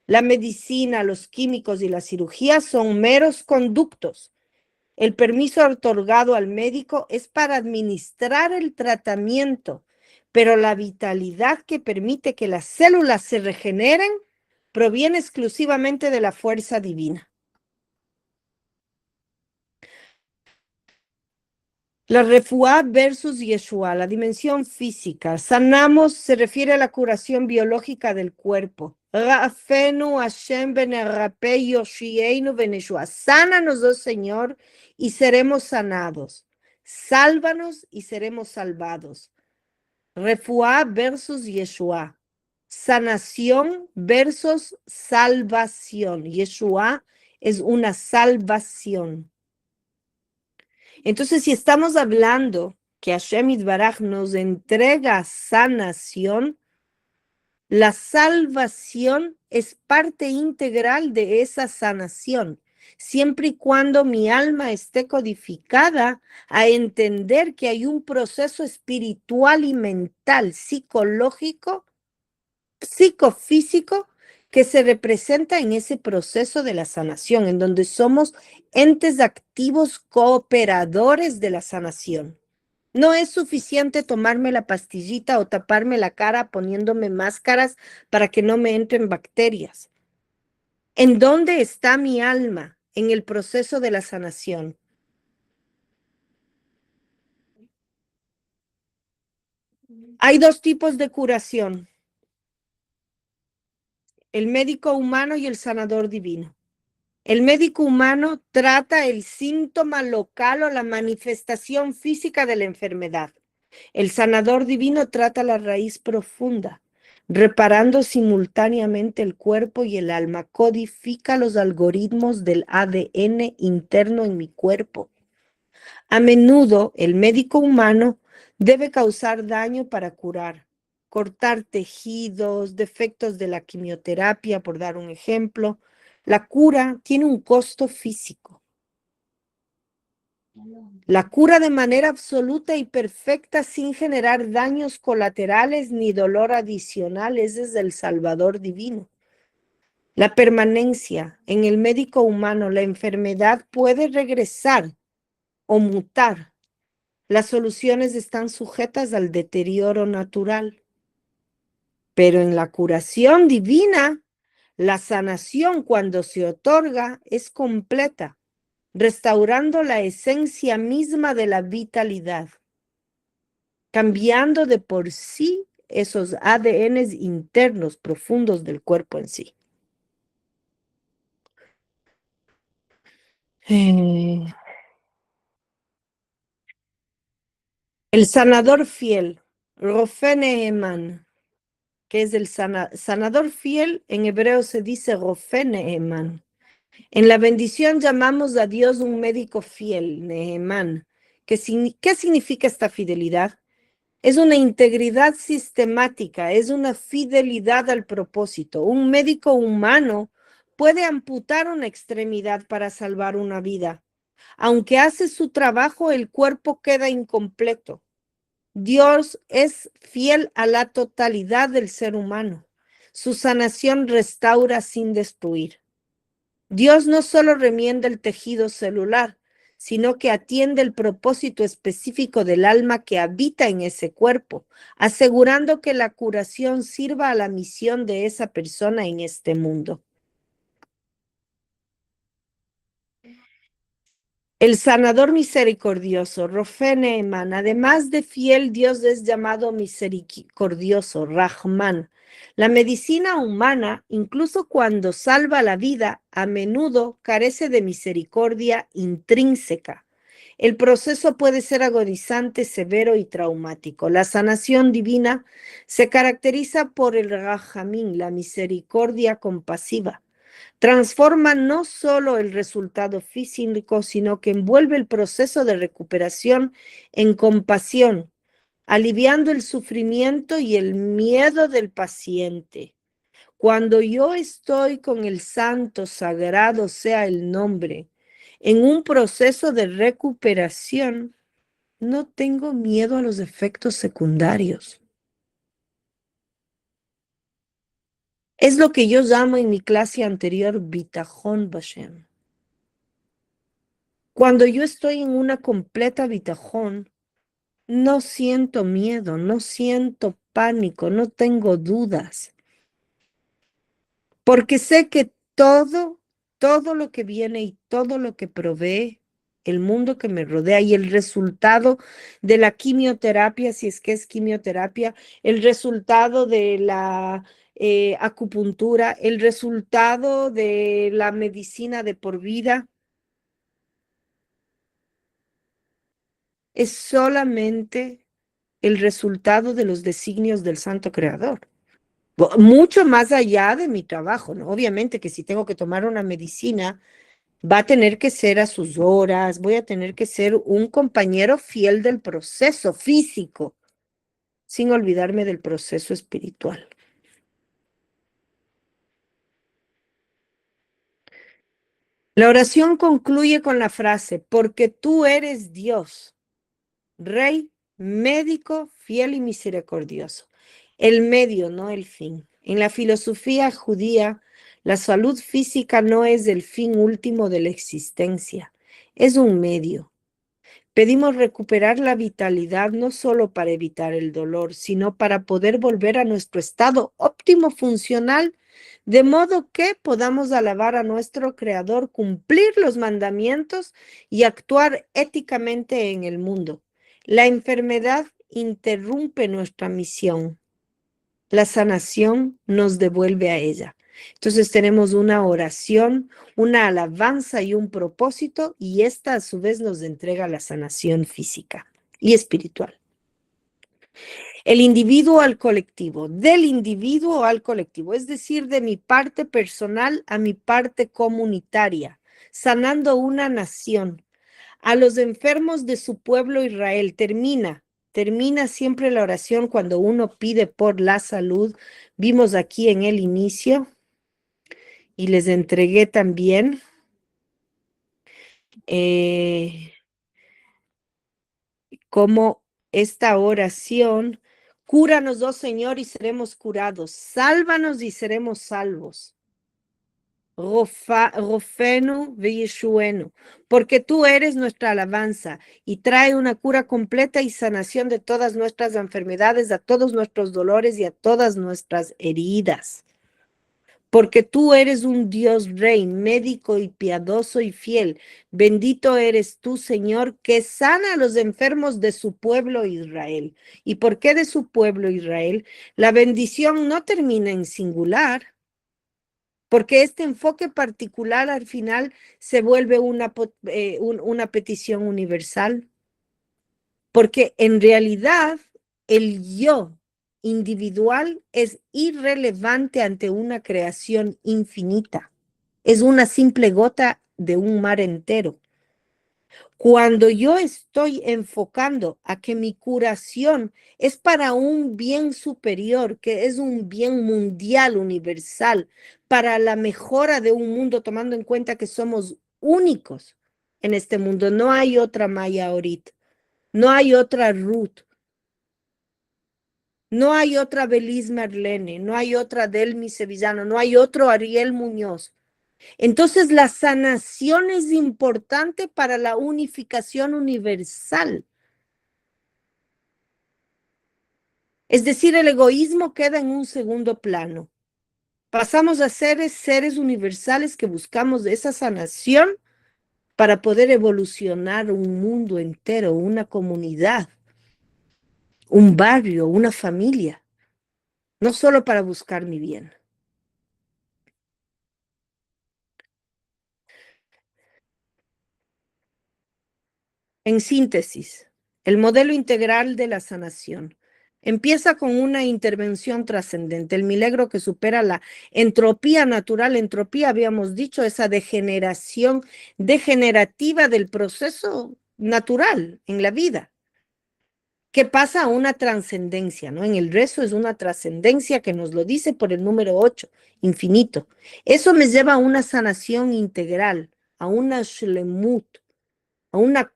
La medicina, los químicos y la cirugía son meros conductos. El permiso otorgado al médico es para administrar el tratamiento, pero la vitalidad que permite que las células se regeneren proviene exclusivamente de la fuerza divina. La refuá versus Yeshua, la dimensión física. Sanamos se refiere a la curación biológica del cuerpo. Rafenu Hashem benerape yoshienu beneshua. Sánanos, oh Señor, y seremos sanados. Sálvanos y seremos salvados. Refuá versus Yeshua. Sanación versus salvación. Yeshua es una salvación. Entonces, si estamos hablando que Hashem Yitbaraj nos entrega sanación, la salvación es parte integral de esa sanación, siempre y cuando mi alma esté codificada a entender que hay un proceso espiritual y mental, psicológico, psicofísico, que se representa en ese proceso de la sanación, en donde somos entes activos cooperadores de la sanación. No es suficiente tomarme la pastillita o taparme la cara poniéndome máscaras para que no me entren bacterias. ¿En dónde está mi alma en el proceso de la sanación? Hay dos tipos de curación: el médico humano y el sanador divino. El médico humano trata el síntoma local o la manifestación física de la enfermedad. El sanador divino trata la raíz profunda, reparando simultáneamente el cuerpo y el alma. Codifica los algoritmos del ADN interno en mi cuerpo. A menudo, el médico humano debe causar daño para curar, cortar tejidos, defectos de la quimioterapia, por dar un ejemplo. La cura tiene un costo físico. La cura de manera absoluta y perfecta sin generar daños colaterales ni dolor adicional es desde el Salvador divino. La permanencia en el médico humano, la enfermedad puede regresar o mutar. Las soluciones están sujetas al deterioro natural. Pero en la curación divina, la sanación cuando se otorga es completa, restaurando la esencia misma de la vitalidad, cambiando de por sí esos ADNs internos profundos del cuerpo en sí. El sanador fiel, Rofé Neheman, que es el sanador fiel, en hebreo se dice Rofé Neheman. En la bendición llamamos a Dios un médico fiel, Nehemán. ¿Qué significa esta fidelidad? Es una integridad sistemática, es una fidelidad al propósito. Un médico humano puede amputar una extremidad para salvar una vida. Aunque hace su trabajo, el cuerpo queda incompleto. Dios es fiel a la totalidad del ser humano. Su sanación restaura sin destruir. Dios no solo remienda el tejido celular, sino que atiende el propósito específico del alma que habita en ese cuerpo, asegurando que la curación sirva a la misión de esa persona en este mundo. El sanador misericordioso, Rofé Neemán, además de fiel, Dios es llamado misericordioso, Rahman. La medicina humana, incluso cuando salva la vida, a menudo carece de misericordia intrínseca. El proceso puede ser agonizante, severo y traumático. La sanación divina se caracteriza por el Rahamín, la misericordia compasiva. Transforma no solo el resultado físico, sino que envuelve el proceso de recuperación en compasión, aliviando el sufrimiento y el miedo del paciente. Cuando yo estoy con el santo, sagrado sea el nombre, en un proceso de recuperación, no tengo miedo a los efectos secundarios. Es lo que yo llamo en mi clase anterior Bitachon Bashem. Cuando yo estoy en una completa bitajón, no siento miedo, no siento pánico, no tengo dudas, porque sé que todo lo que viene y todo lo que provee el mundo que me rodea y el resultado de la quimioterapia, si es que es quimioterapia, el resultado de la acupuntura, el resultado de la medicina de por vida, es solamente el resultado de los designios del Santo Creador. Mucho más allá de mi trabajo, ¿no? Obviamente que si tengo que tomar una medicina, va a tener que ser a sus horas, voy a tener que ser un compañero fiel del proceso físico, sin olvidarme del proceso espiritual. La oración concluye con la frase, porque tú eres Dios, Rey, médico, fiel y misericordioso. El medio, no el fin. En la filosofía judía, la salud física no es el fin último de la existencia, es un medio. Pedimos recuperar la vitalidad no solo para evitar el dolor, sino para poder volver a nuestro estado óptimo funcional, de modo que podamos alabar a nuestro Creador, cumplir los mandamientos y actuar éticamente en el mundo. La enfermedad interrumpe nuestra misión. La sanación nos devuelve a ella. Entonces tenemos una oración, una alabanza y un propósito, y esta a su vez nos entrega la sanación física y espiritual. El individuo al colectivo, del individuo al colectivo, es decir, de mi parte personal a mi parte comunitaria, sanando una nación. A los enfermos de su pueblo Israel, termina siempre la oración cuando uno pide por la salud. Vimos aquí en el inicio y les entregué también como esta oración, cúranos, oh Señor, y seremos curados, sálvanos y seremos salvos. Rofenu veyeshuenu, porque tú eres nuestra alabanza y trae una cura completa y sanación de todas nuestras enfermedades, a todos nuestros dolores y a todas nuestras heridas. Porque tú eres un Dios rey, médico y piadoso y fiel. Bendito eres tú, Señor, que sana a los enfermos de su pueblo Israel. ¿Y por qué de su pueblo Israel? La bendición no termina en singular, porque este enfoque particular al final se vuelve una petición universal, porque en realidad el yo individual es irrelevante ante una creación infinita, es una simple gota de un mar entero. Cuando yo estoy enfocando a que mi curación es para un bien superior, que es un bien mundial, universal, para la mejora de un mundo, tomando en cuenta que somos únicos en este mundo. No hay otra Maya ahorita, no hay otra Ruth, no hay otra Belis Marlene, no hay otra Delmi Sevillano, no hay otro Ariel Muñoz. Entonces, la sanación es importante para la unificación universal. Es decir, el egoísmo queda en un segundo plano. Pasamos a ser seres universales que buscamos esa sanación para poder evolucionar un mundo entero, una comunidad, un barrio, una familia, no solo para buscar mi bien. En síntesis, el modelo integral de la sanación empieza con una intervención trascendente, el milagro que supera la entropía natural. Entropía, habíamos dicho, esa degeneración degenerativa del proceso natural en la vida, que pasa a una trascendencia, ¿no? En el rezo es una trascendencia que nos lo dice por el número 8, infinito. Eso me lleva a una sanación integral, a una shlemut, a una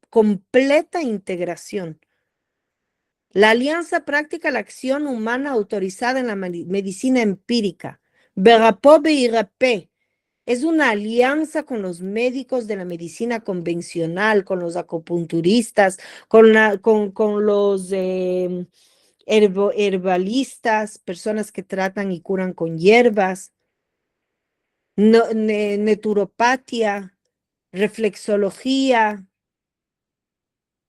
completa integración. La alianza práctica, la acción humana autorizada en la medicina empírica. Berapobe y Rapé es una alianza con los médicos de la medicina convencional, con los acupunturistas, con los herbalistas, personas que tratan y curan con hierbas, naturopatía, reflexología.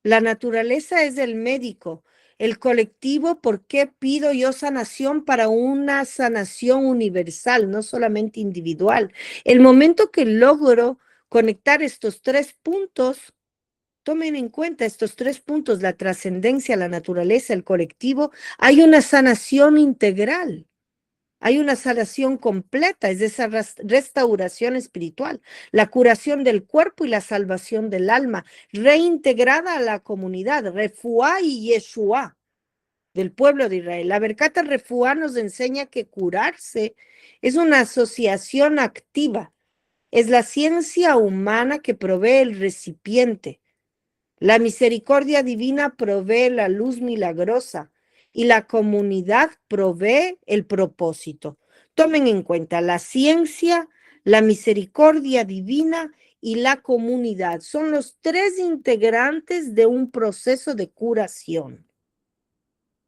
La naturaleza es el médico, el colectivo. ¿Por qué pido yo sanación? Para una sanación universal, no solamente individual. El momento que logro conectar estos tres puntos, tomen en cuenta estos tres puntos: la trascendencia, la naturaleza, el colectivo, hay una sanación integral. Hay una sanación completa, es esa restauración espiritual, la curación del cuerpo y la salvación del alma, reintegrada a la comunidad, Refuá y Yeshua del pueblo de Israel. La Berkata Refuá nos enseña que curarse es una asociación activa, es la ciencia humana que provee el recipiente. La misericordia divina provee la luz milagrosa y la comunidad provee el propósito. Tomen en cuenta la ciencia, la misericordia divina y la comunidad. Son los tres integrantes de un proceso de curación.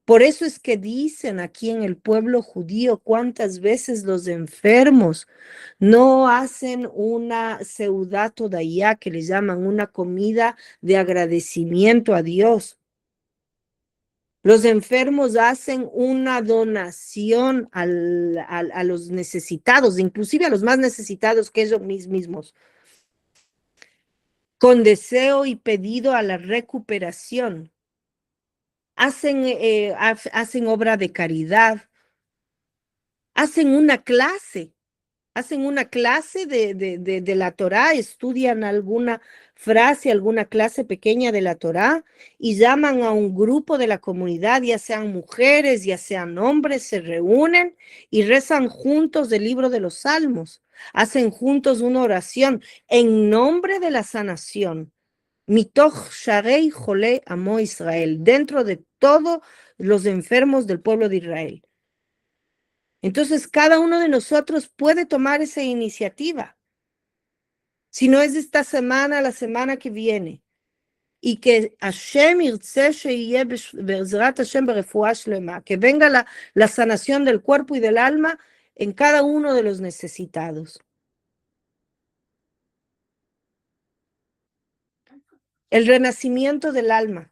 Por eso es que dicen aquí en el pueblo judío cuántas veces los enfermos no hacen una seudato dayá, que le llaman una comida de agradecimiento a Dios. Los enfermos hacen una donación a los necesitados, inclusive a los más necesitados que ellos mismos, con deseo y pedido a la recuperación. Hacen obra de caridad, hacen una clase de la Torá, estudian alguna frase, alguna clase pequeña de la Torá y llaman a un grupo de la comunidad, ya sean mujeres, ya sean hombres, se reúnen y rezan juntos el libro de los Salmos, hacen juntos una oración en nombre de la sanación. Mitoch Sharei Jole Amo Israel, dentro de todos los enfermos del pueblo de Israel. Entonces, cada uno de nosotros puede tomar esa iniciativa. Si no es esta semana, la semana que viene. Y que Hashem irtze sheyeh be'ezrat Hashem berefuá shlema, que venga la sanación del cuerpo y del alma en cada uno de los necesitados. El renacimiento del alma.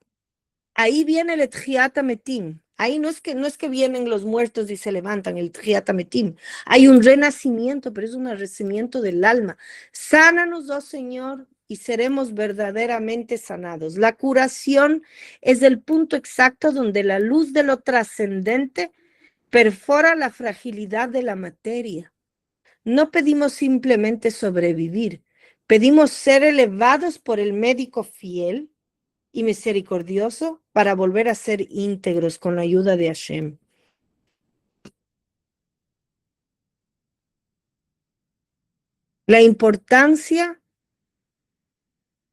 Ahí viene el Tjiat Metim. Ahí no es que vienen los muertos y se levantan, el Tjiat Metim. Hay un renacimiento, pero es un renacimiento del alma. Sánanos, oh Señor, y seremos verdaderamente sanados. La curación es el punto exacto donde la luz de lo trascendente perfora la fragilidad de la materia. No pedimos simplemente sobrevivir, Pedimos ser elevados por el médico fiel y misericordioso para volver a ser íntegros con la ayuda de Hashem. La importancia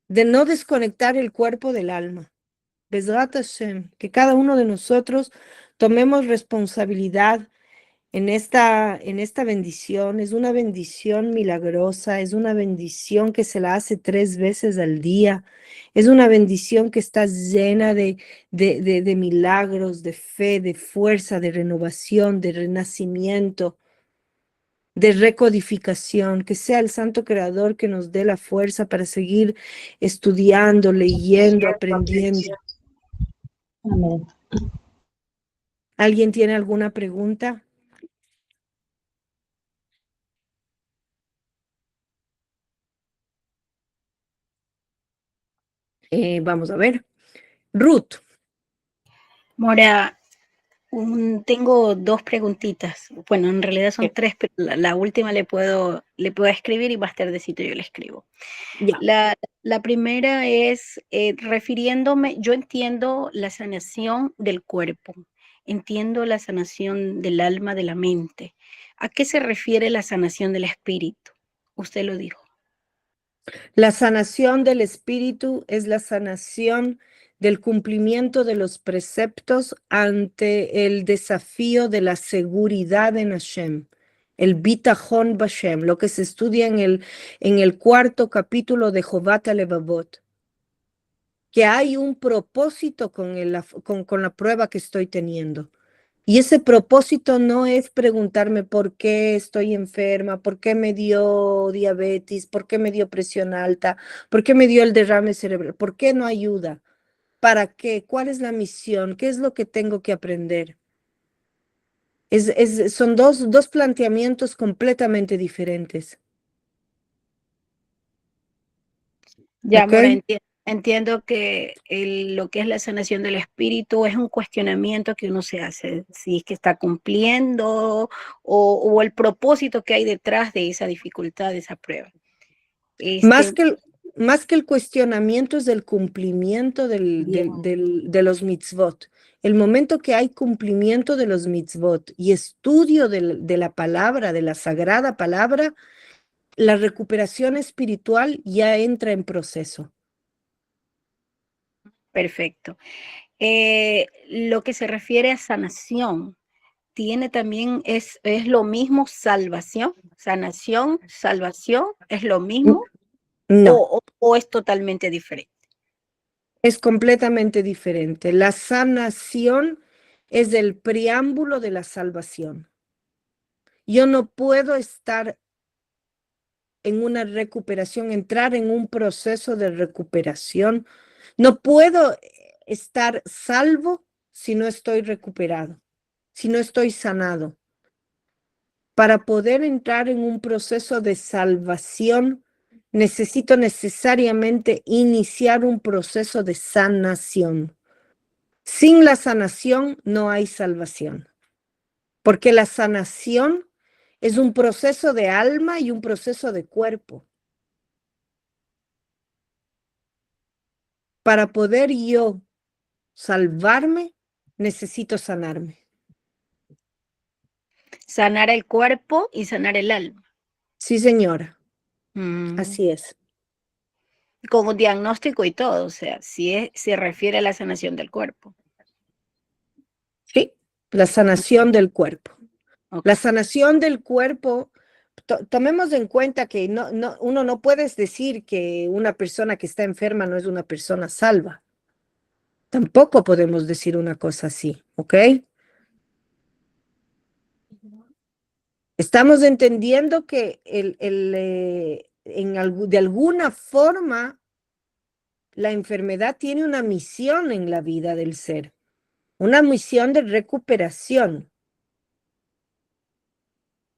de no desconectar el cuerpo del alma. Bezrat Hashem, que cada uno de nosotros tomemos responsabilidad en esta bendición. Es una bendición milagrosa, es una bendición que se la hace 3 veces al día, es una bendición que está llena de milagros, de fe, de fuerza, de renovación, de renacimiento, de recodificación. Que sea el Santo Creador que nos dé la fuerza para seguir estudiando, leyendo, aprendiendo. Amén. ¿Alguien tiene alguna pregunta? Vamos a ver. Ruth. Mora, tengo 2 preguntitas. Bueno, en realidad son 3, pero la última le puedo escribir y más tardecito yo le escribo. Ya. La primera es refiriéndome, yo entiendo la sanación del cuerpo, entiendo la sanación del alma, de la mente. ¿A qué se refiere la sanación del espíritu? Usted lo dijo. La sanación del espíritu es la sanación del cumplimiento de los preceptos ante el desafío de la seguridad en Hashem, el bitachon b'Hashem, lo que se estudia en el 4º capítulo de Jovat HaLevavot, que hay un propósito con la prueba que estoy teniendo. Y ese propósito no es preguntarme por qué estoy enferma, por qué me dio diabetes, por qué me dio presión alta, por qué me dio el derrame cerebral, por qué no ayuda, para qué, cuál es la misión, qué es lo que tengo que aprender. Son dos planteamientos completamente diferentes. Ya, ¿Ok? Mora, entiendo que lo que es la sanación del espíritu es un cuestionamiento que uno se hace, si es que está cumpliendo o el propósito que hay detrás de esa dificultad, de esa prueba. Más que el cuestionamiento es el cumplimiento de los mitzvot. El momento que hay cumplimiento de los mitzvot y estudio de la palabra, de la sagrada palabra, la recuperación espiritual ya entra en proceso. Perfecto. Lo que se refiere a sanación, tiene también, es lo mismo salvación, sanación, salvación, ¿es lo mismo No, o es totalmente diferente? es completamente diferente. La sanación es el preámbulo de la salvación. Yo no puedo estar en una recuperación, entrar en un proceso de recuperación. No puedo estar salvo si no estoy recuperado, si no estoy sanado. Para poder entrar en un proceso de salvación, necesito necesariamente iniciar un proceso de sanación. Sin la sanación no hay salvación, porque la sanación es un proceso de alma y un proceso de cuerpo. Para poder yo salvarme, necesito sanarme. Sanar el cuerpo y sanar el alma. Sí, señora, Mm. así es. Con un diagnóstico y todo, o sea, si se refiere a la sanación del cuerpo. Sí, la sanación del cuerpo. Okay. La sanación del cuerpo, tomemos en cuenta que uno no puede decir que una persona que está enferma no es una persona salva. Tampoco podemos decir una cosa así, ¿ok? Estamos entendiendo que de alguna forma la enfermedad tiene una misión en la vida del ser, una misión de recuperación,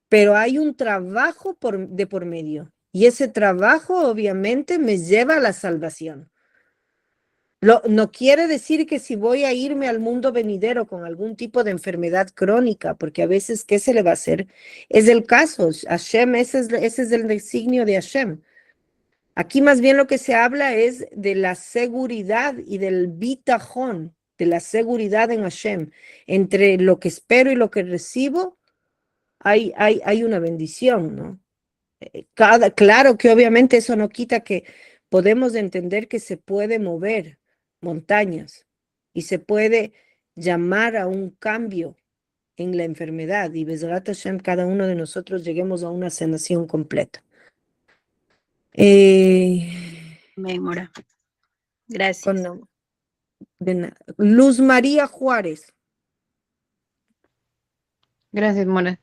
pero hay un trabajo de por medio y ese trabajo obviamente me lleva a la salvación. No quiere decir que si voy a irme al mundo venidero con algún tipo de enfermedad crónica, porque a veces, ¿qué se le va a hacer? Es el caso, Hashem, ese es el designio de Hashem. Aquí más bien lo que se habla es de la seguridad y del bitajón, de la seguridad en Hashem. Entre lo que espero y lo que recibo, hay una bendición, ¿no? Claro que obviamente eso no quita que podemos entender que se puede mover montañas y se puede llamar a un cambio en la enfermedad y Bezrat Hashem, cada uno de nosotros lleguemos a una sanación completa. Amén, Mora. Gracias. Luz María Juárez. Gracias, Mora.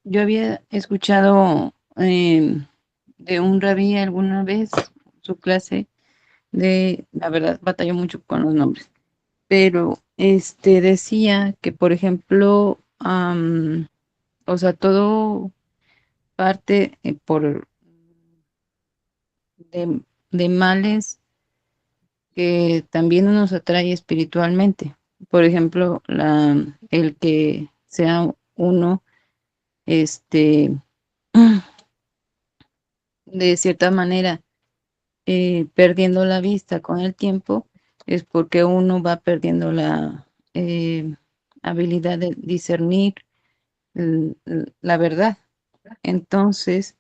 Yo había escuchado de un rabí alguna vez su clase la verdad, batallo mucho con los nombres, pero decía que, por ejemplo, o sea, todo parte de males que también nos atrae espiritualmente. Por ejemplo, el que sea uno, de cierta manera, perdiendo la vista con el tiempo, es porque uno va perdiendo la habilidad de discernir la verdad. Entonces,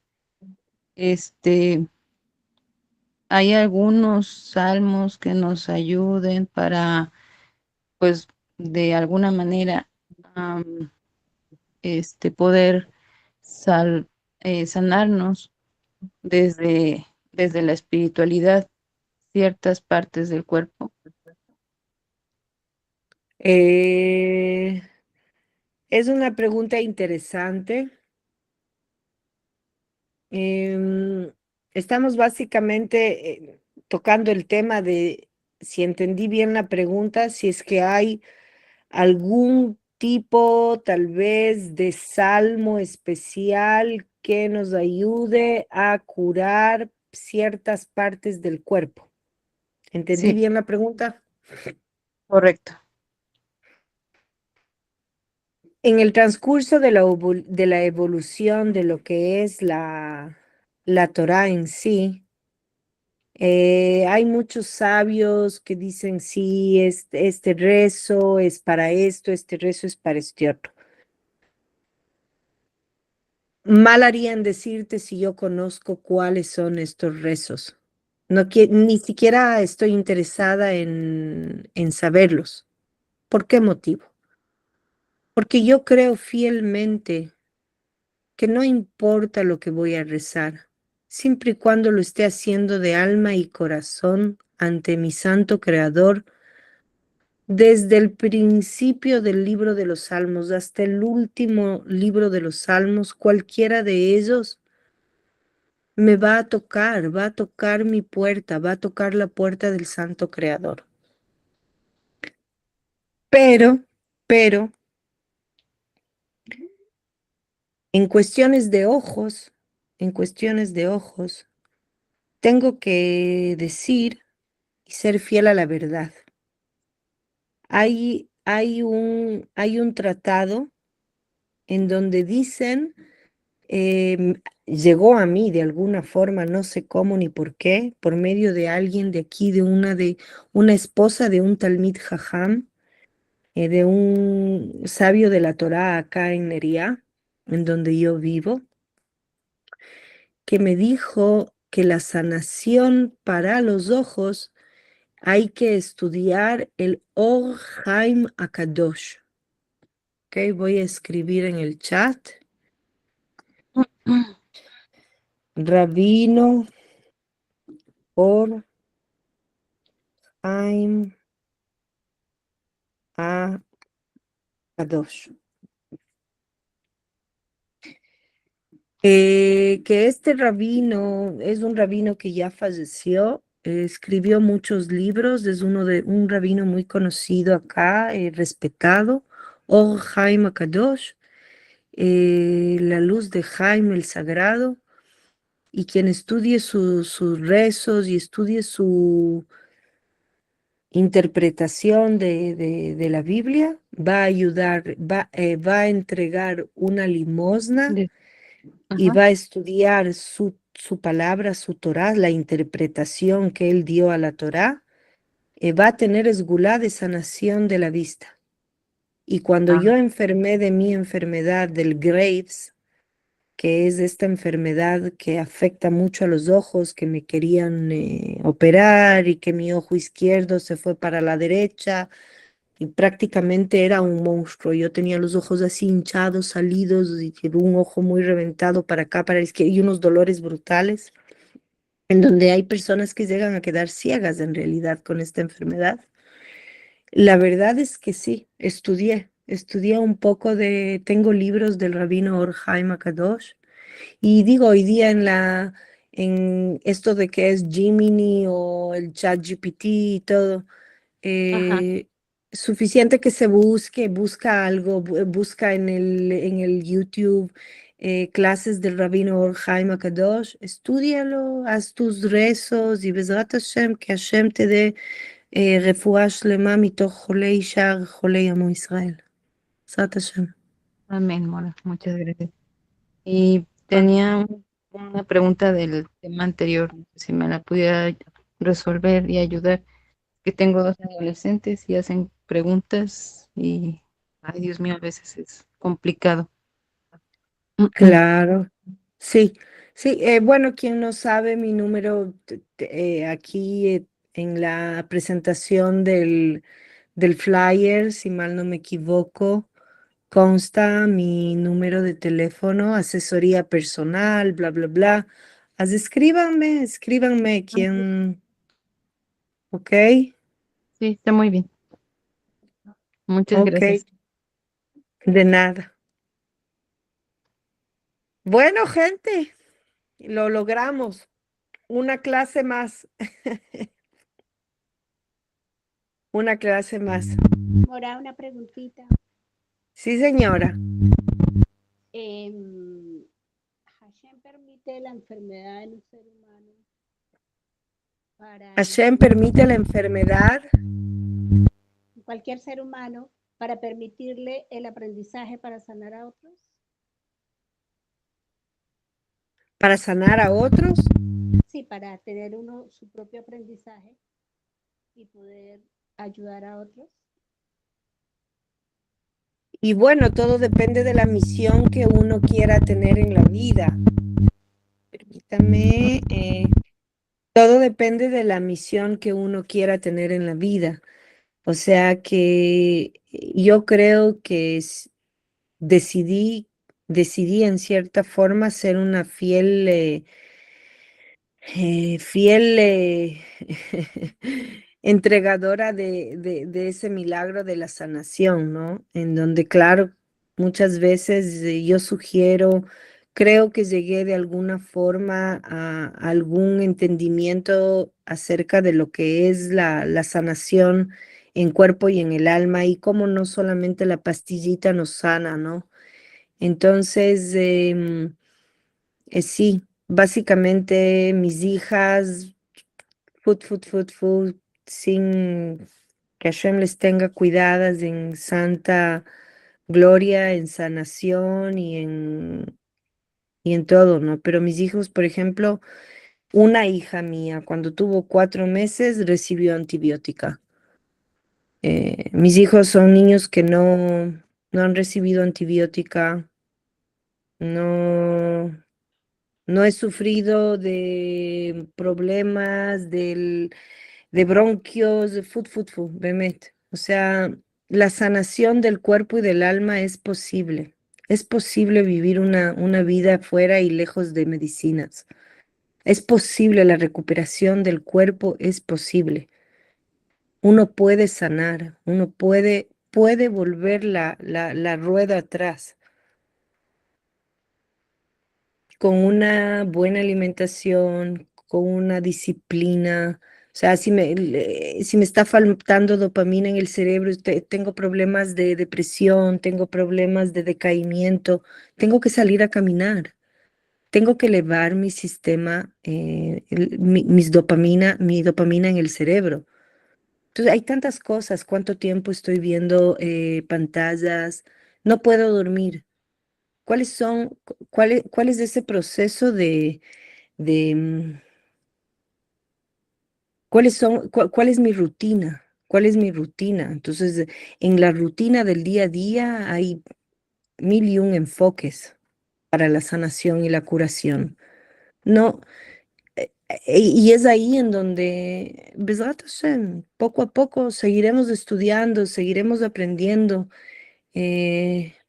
hay algunos salmos que nos ayuden para, pues, de alguna manera, am, poder sanarnos desde la espiritualidad ciertas partes del cuerpo. Es una pregunta interesante. Estamos básicamente tocando el tema de, si entendí bien la pregunta, si es que hay algún tipo tal vez de salmo especial que nos ayude a curar ciertas partes del cuerpo. ¿Entendí Sí, bien la pregunta? correcto. En el transcurso de la evolución de lo que es la Torá en sí, hay muchos sabios que dicen, sí, este rezo es para esto, este rezo es para este otro. Mal harían decirte si yo conozco cuáles son estos rezos. No, ni siquiera estoy interesada en saberlos. ¿Por qué motivo? Porque yo creo fielmente que no importa lo que voy a rezar, siempre y cuando lo esté haciendo de alma y corazón ante mi santo creador, desde el principio del libro de los Salmos hasta el último libro de los Salmos, cualquiera de ellos me va a tocar mi puerta, va a tocar la puerta del santo creador. Pero, en cuestiones de ojos, en cuestiones de ojos, tengo que decir y ser fiel a la verdad. Hay un tratado en donde dicen, llegó a mí de alguna forma, no sé cómo ni por qué, por medio de alguien de aquí, de una esposa de un Talmid Jajam, de un sabio de la Torá acá en Nería, en donde yo vivo, que me dijo que la sanación para los ojos hay que estudiar el Or Haim Akadosh. Ok, voy a escribir en el chat. Rabino Or Haim Akadosh. Que este rabino es un rabino que ya falleció, escribió muchos libros, es un rabino muy conocido acá, respetado, Or Haim Akadosh, la luz de Jaime el Sagrado, y quien estudie sus rezos y estudie su interpretación de la Biblia, va a ayudar, va a entregar una limosna y Ajá. va a estudiar su palabra, su Torá, la interpretación que él dio a la Torá, va a tener esgulá de sanación de la vista. Y cuando Ah, yo enfermé de mi enfermedad del Graves, que es esta enfermedad que afecta mucho a los ojos, que me querían operar y que mi ojo izquierdo se fue para la derecha y prácticamente era un monstruo. Yo tenía los ojos así hinchados, salidos y un ojo muy reventado para acá, para la izquierda y unos dolores brutales, en donde hay personas que llegan a quedar ciegas en realidad con esta enfermedad. La verdad es que sí, estudié un poco tengo libros del rabino Or Chaim Akadosh y digo hoy día en esto de que es Gemini o el chat GPT y todo, Ajá. eh, suficiente que se busca algo, busca en el YouTube clases del rabino Or Chaim Akadosh, estúdialo, haz tus rezos y Bezrat Hashem, que Hashem te dé רפואה שלמה מתוך חולי שער חולי עמו ישראל. בעזרת השם. amén, Mora. Muchas gracias. Y tenía una pregunta del tema anterior, no sé si me la pudiera resolver y ayudar, que tengo dos adolescentes y hacen preguntas y, ay, Dios mío, a veces es complicado. Claro, sí, sí. Bueno, quien no sabe mi número aquí en la presentación del flyer, si mal no me equivoco, consta mi número de teléfono, asesoría personal, bla, bla, bla. Escríbanme, quién, ok, Sí, está muy bien. Muchas ok, gracias. de nada. Bueno, gente, lo logramos. Una clase más. Una clase más. Mora, una preguntita. Sí, señora. Hashem permite la enfermedad en un ser humano para Hashem permite la enfermedad cualquier ser humano para permitirle el aprendizaje para sanar a otros. para sanar a otros. Sí, para tener uno su propio aprendizaje y poder ayudar a otros. Y bueno, todo depende de la misión que uno quiera tener en la vida. Permítame, todo depende de la misión que uno quiera tener en la vida. O sea que yo creo que decidí, decidí en cierta forma ser una fiel entregadora de ese milagro de la sanación, ¿no? En donde, claro, muchas veces yo sugiero, creo que llegué de alguna forma a algún entendimiento acerca de lo que es la sanación en cuerpo y en el alma y cómo no solamente la pastillita nos sana, ¿no? Entonces, sí, básicamente mis hijas, sin que Hashem les tenga cuidadas en santa gloria, en sanación y en todo, ¿no? Pero mis hijos, por ejemplo, una hija mía, cuando tuvo 4 meses, recibió antibiótica. Mis hijos son niños que no han recibido antibiótica, no. No he sufrido de problemas de bronquios, de bemet. O sea, la sanación del cuerpo y del alma es posible. Es posible vivir una vida afuera y lejos de medicinas. Es posible la recuperación del cuerpo, es posible. Uno puede sanar, uno puede volver la rueda atrás. Con una buena alimentación, con una disciplina. O sea, si me está faltando dopamina en el cerebro, tengo problemas de depresión, tengo problemas de decaimiento, tengo que salir a caminar, tengo que elevar mi sistema, mi dopamina en el cerebro. Entonces, hay tantas cosas, cuánto tiempo estoy viendo pantallas, no puedo dormir. ¿Cuál es de ese proceso de cuál es mi rutina, cuál es mi rutina. Entonces, en la rutina del día a día hay mil y un enfoques para la sanación y la curación. No, y es ahí en donde, Besrat Hashem, poco a poco seguiremos estudiando, seguiremos aprendiendo.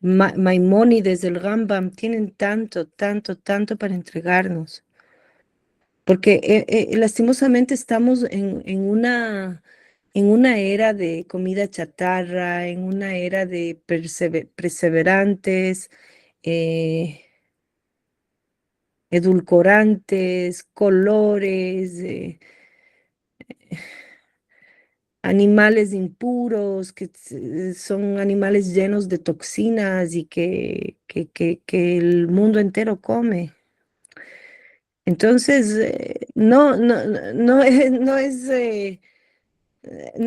Maimónides, el Rambam, tienen tanto, tanto, tanto para entregarnos. Porque lastimosamente estamos en una era de comida chatarra, en una era de perseverantes, eh, edulcorantes, colores, animales impuros, son animales llenos de toxinas y que el mundo entero come. Entonces, no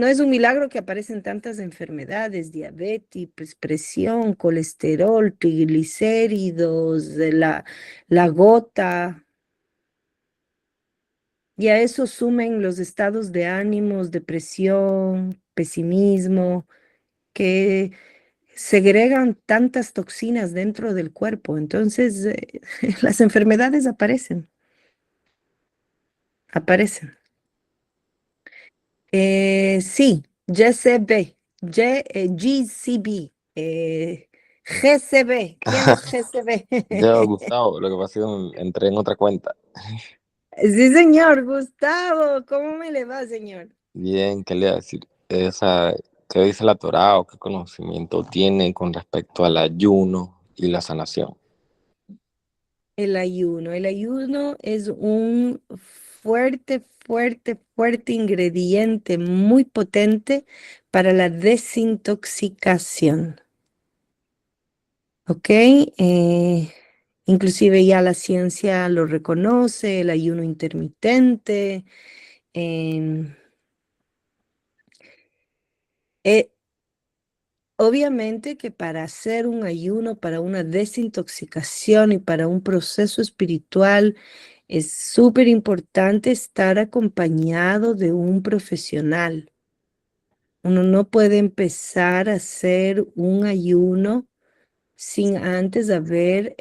es un milagro que aparecen tantas enfermedades, diabetes, pues, presión, colesterol, triglicéridos, la gota, y a eso sumen los estados de ánimos, depresión, pesimismo, que segregan tantas toxinas dentro del cuerpo. Entonces, las enfermedades aparecen. Sí, GCB, GCB, GCB. ¿Quién es GCB? Yo, Gustavo, lo que pasa es que entré en otra cuenta. Sí, señor, Gustavo, ¿cómo me le va, señor? Bien, ¿qué le iba a decir? ¿Qué dice la Torá o qué conocimiento tiene con respecto al ayuno y la sanación? El ayuno. El ayuno es un fuerte, fuerte, fuerte ingrediente muy potente para la desintoxicación. ¿Ok? Inclusive ya la ciencia lo reconoce, el ayuno intermitente. em, eh, Obviamente que para hacer un ayuno, para una desintoxicación y para un proceso espiritual, es súper importante estar acompañado de un profesional. Uno no puede empezar a hacer un ayuno sin antes haber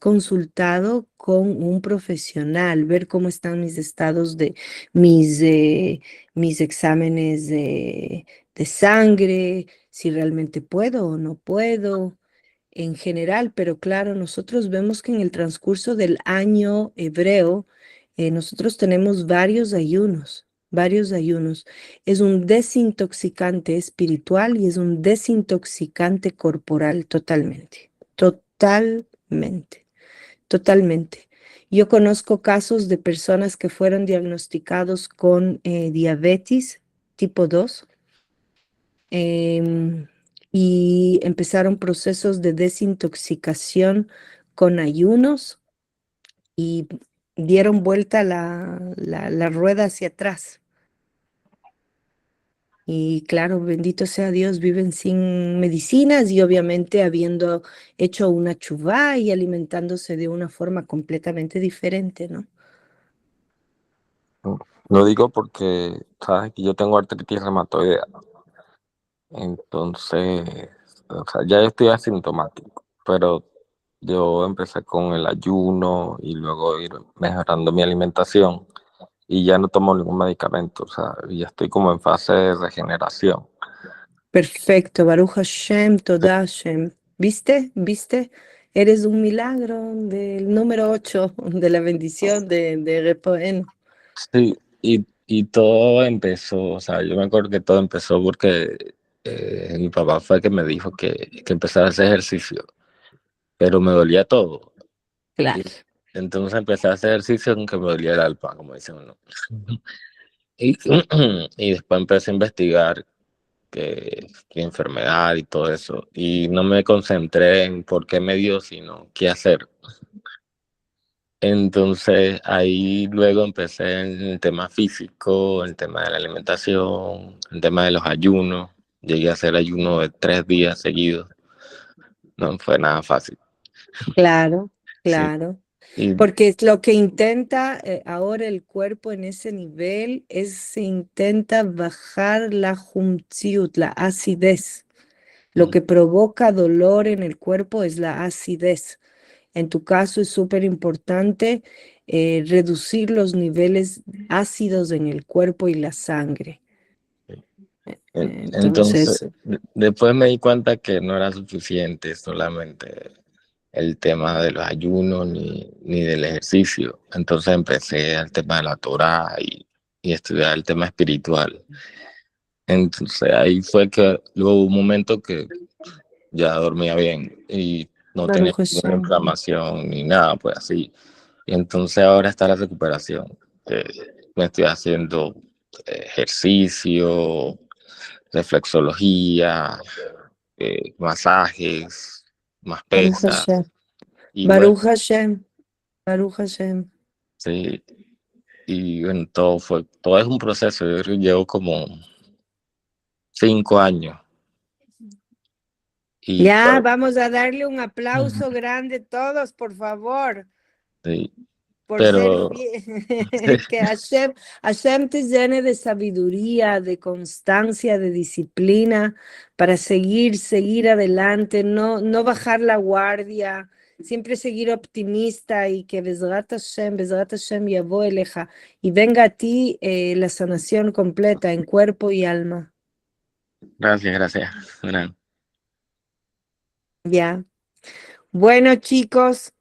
consultado con un profesional, ver cómo están mis estados de mis exámenes de sangre, si realmente puedo o no puedo en general, pero claro, nosotros vemos que en el transcurso del año hebreo, nosotros tenemos varios ayunos, varios ayunos. Es un desintoxicante espiritual y es un desintoxicante corporal totalmente, totalmente, totalmente. Yo conozco casos de personas que fueron diagnosticados con diabetes tipo 2 em, y empezaron procesos de desintoxicación con ayunos y dieron vuelta la rueda hacia atrás. Y claro, bendito sea Dios, viven sin medicinas y obviamente habiendo hecho una chuvá y alimentándose de una forma completamente diferente, ¿no? Lo digo porque, sabes que yo tengo artritis reumatoidea. Entonces, o sea, ya yo estoy asintomático, pero yo empecé con el ayuno y luego ir mejorando mi alimentación y ya no tomo ningún medicamento, o sea, ya estoy como en fase de regeneración. Perfecto, Baruch Hashem, Toda Hashem. ¿Viste? ¿Viste? Eres un milagro del número 8 de la bendición de Repoen. Sí, y todo empezó, o sea, yo me acuerdo que todo empezó porque mi papá fue el que me dijo que empezara a hacer ejercicio, pero me dolía todo. Y Claro. entonces empecé a hacer ejercicio aunque me dolía el alma, como dicen uno. Y, y después empecé a investigar qué enfermedad y todo eso. Y no me concentré en por qué me dio, sino qué hacer. Entonces ahí luego empecé en el tema físico, el tema de la alimentación, el tema de los ayunos. Llegué a hacer ayuno de 3 días seguidos. No fue nada fácil. Claro, Sí, claro. Y Porque es lo que intenta ahora el cuerpo en ese nivel se intenta bajar la humtziut, la acidez. Lo que provoca dolor en el cuerpo es la acidez. En tu caso es súper importante reducir los niveles ácidos en el cuerpo y la sangre. entonces, después me di cuenta que no era suficiente solamente el tema de los ayunos ni del ejercicio. Entonces empecé el tema de la Torá y estudiar el tema espiritual. Entonces ahí fue que luego hubo un momento que ya dormía bien y no tenía Baruch ninguna Hashem. inflamación ni nada, pues así. Y entonces ahora está la recuperación. Me estoy haciendo ejercicio, reflexología, masajes, más Baruch pesas. Hashem. Y bueno, Baruch Hashem. Baruch Hashem. sí, y bueno, todo es un proceso. Yo creo que llevo como 5 años. Y Ya, vamos a darle un aplauso grande todos, por favor, sí, por ser pero fiel. Que Hashem te llene de sabiduría, de constancia, de disciplina para seguir adelante, no bajar la guardia, siempre seguir optimista y que Bezrat Hashem yavo eleja y venga a ti la sanación completa en cuerpo y alma. gracias. Gran. Ya. Bueno, chicos,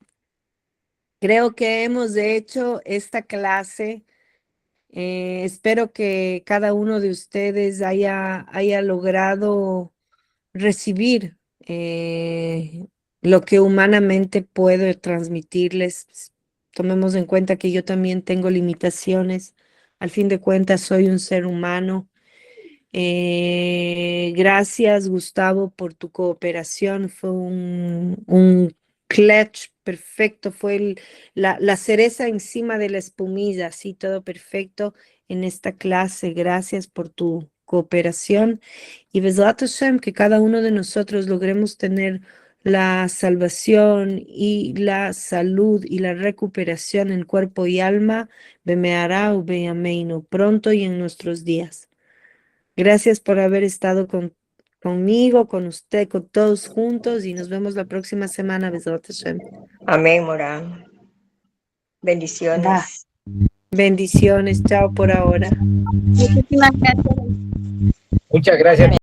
creo que hemos hecho esta clase. Espero que cada uno de ustedes haya logrado recibir lo que humanamente puedo transmitirles. Tomemos en cuenta que yo también tengo limitaciones. Al fin de cuentas, soy un ser humano. Gracias, Gustavo, por tu cooperación. Fue un clutch perfecto. Fue la cereza encima de la espumilla. Sí, todo perfecto en esta clase. Gracias por tu cooperación. Y Bezrat Hashem, que cada uno de nosotros logremos tener la salvación y la salud y la recuperación en cuerpo y alma, bemehará u beyameinu, pronto y en nuestros días. Gracias por haber estado conmigo, con usted, con todos juntos y nos vemos la próxima semana. Bezrat Hashem. Amén, Morán. Bendiciones. Bendiciones. Chao por ahora. Muchísimas gracias. Muchas gracias.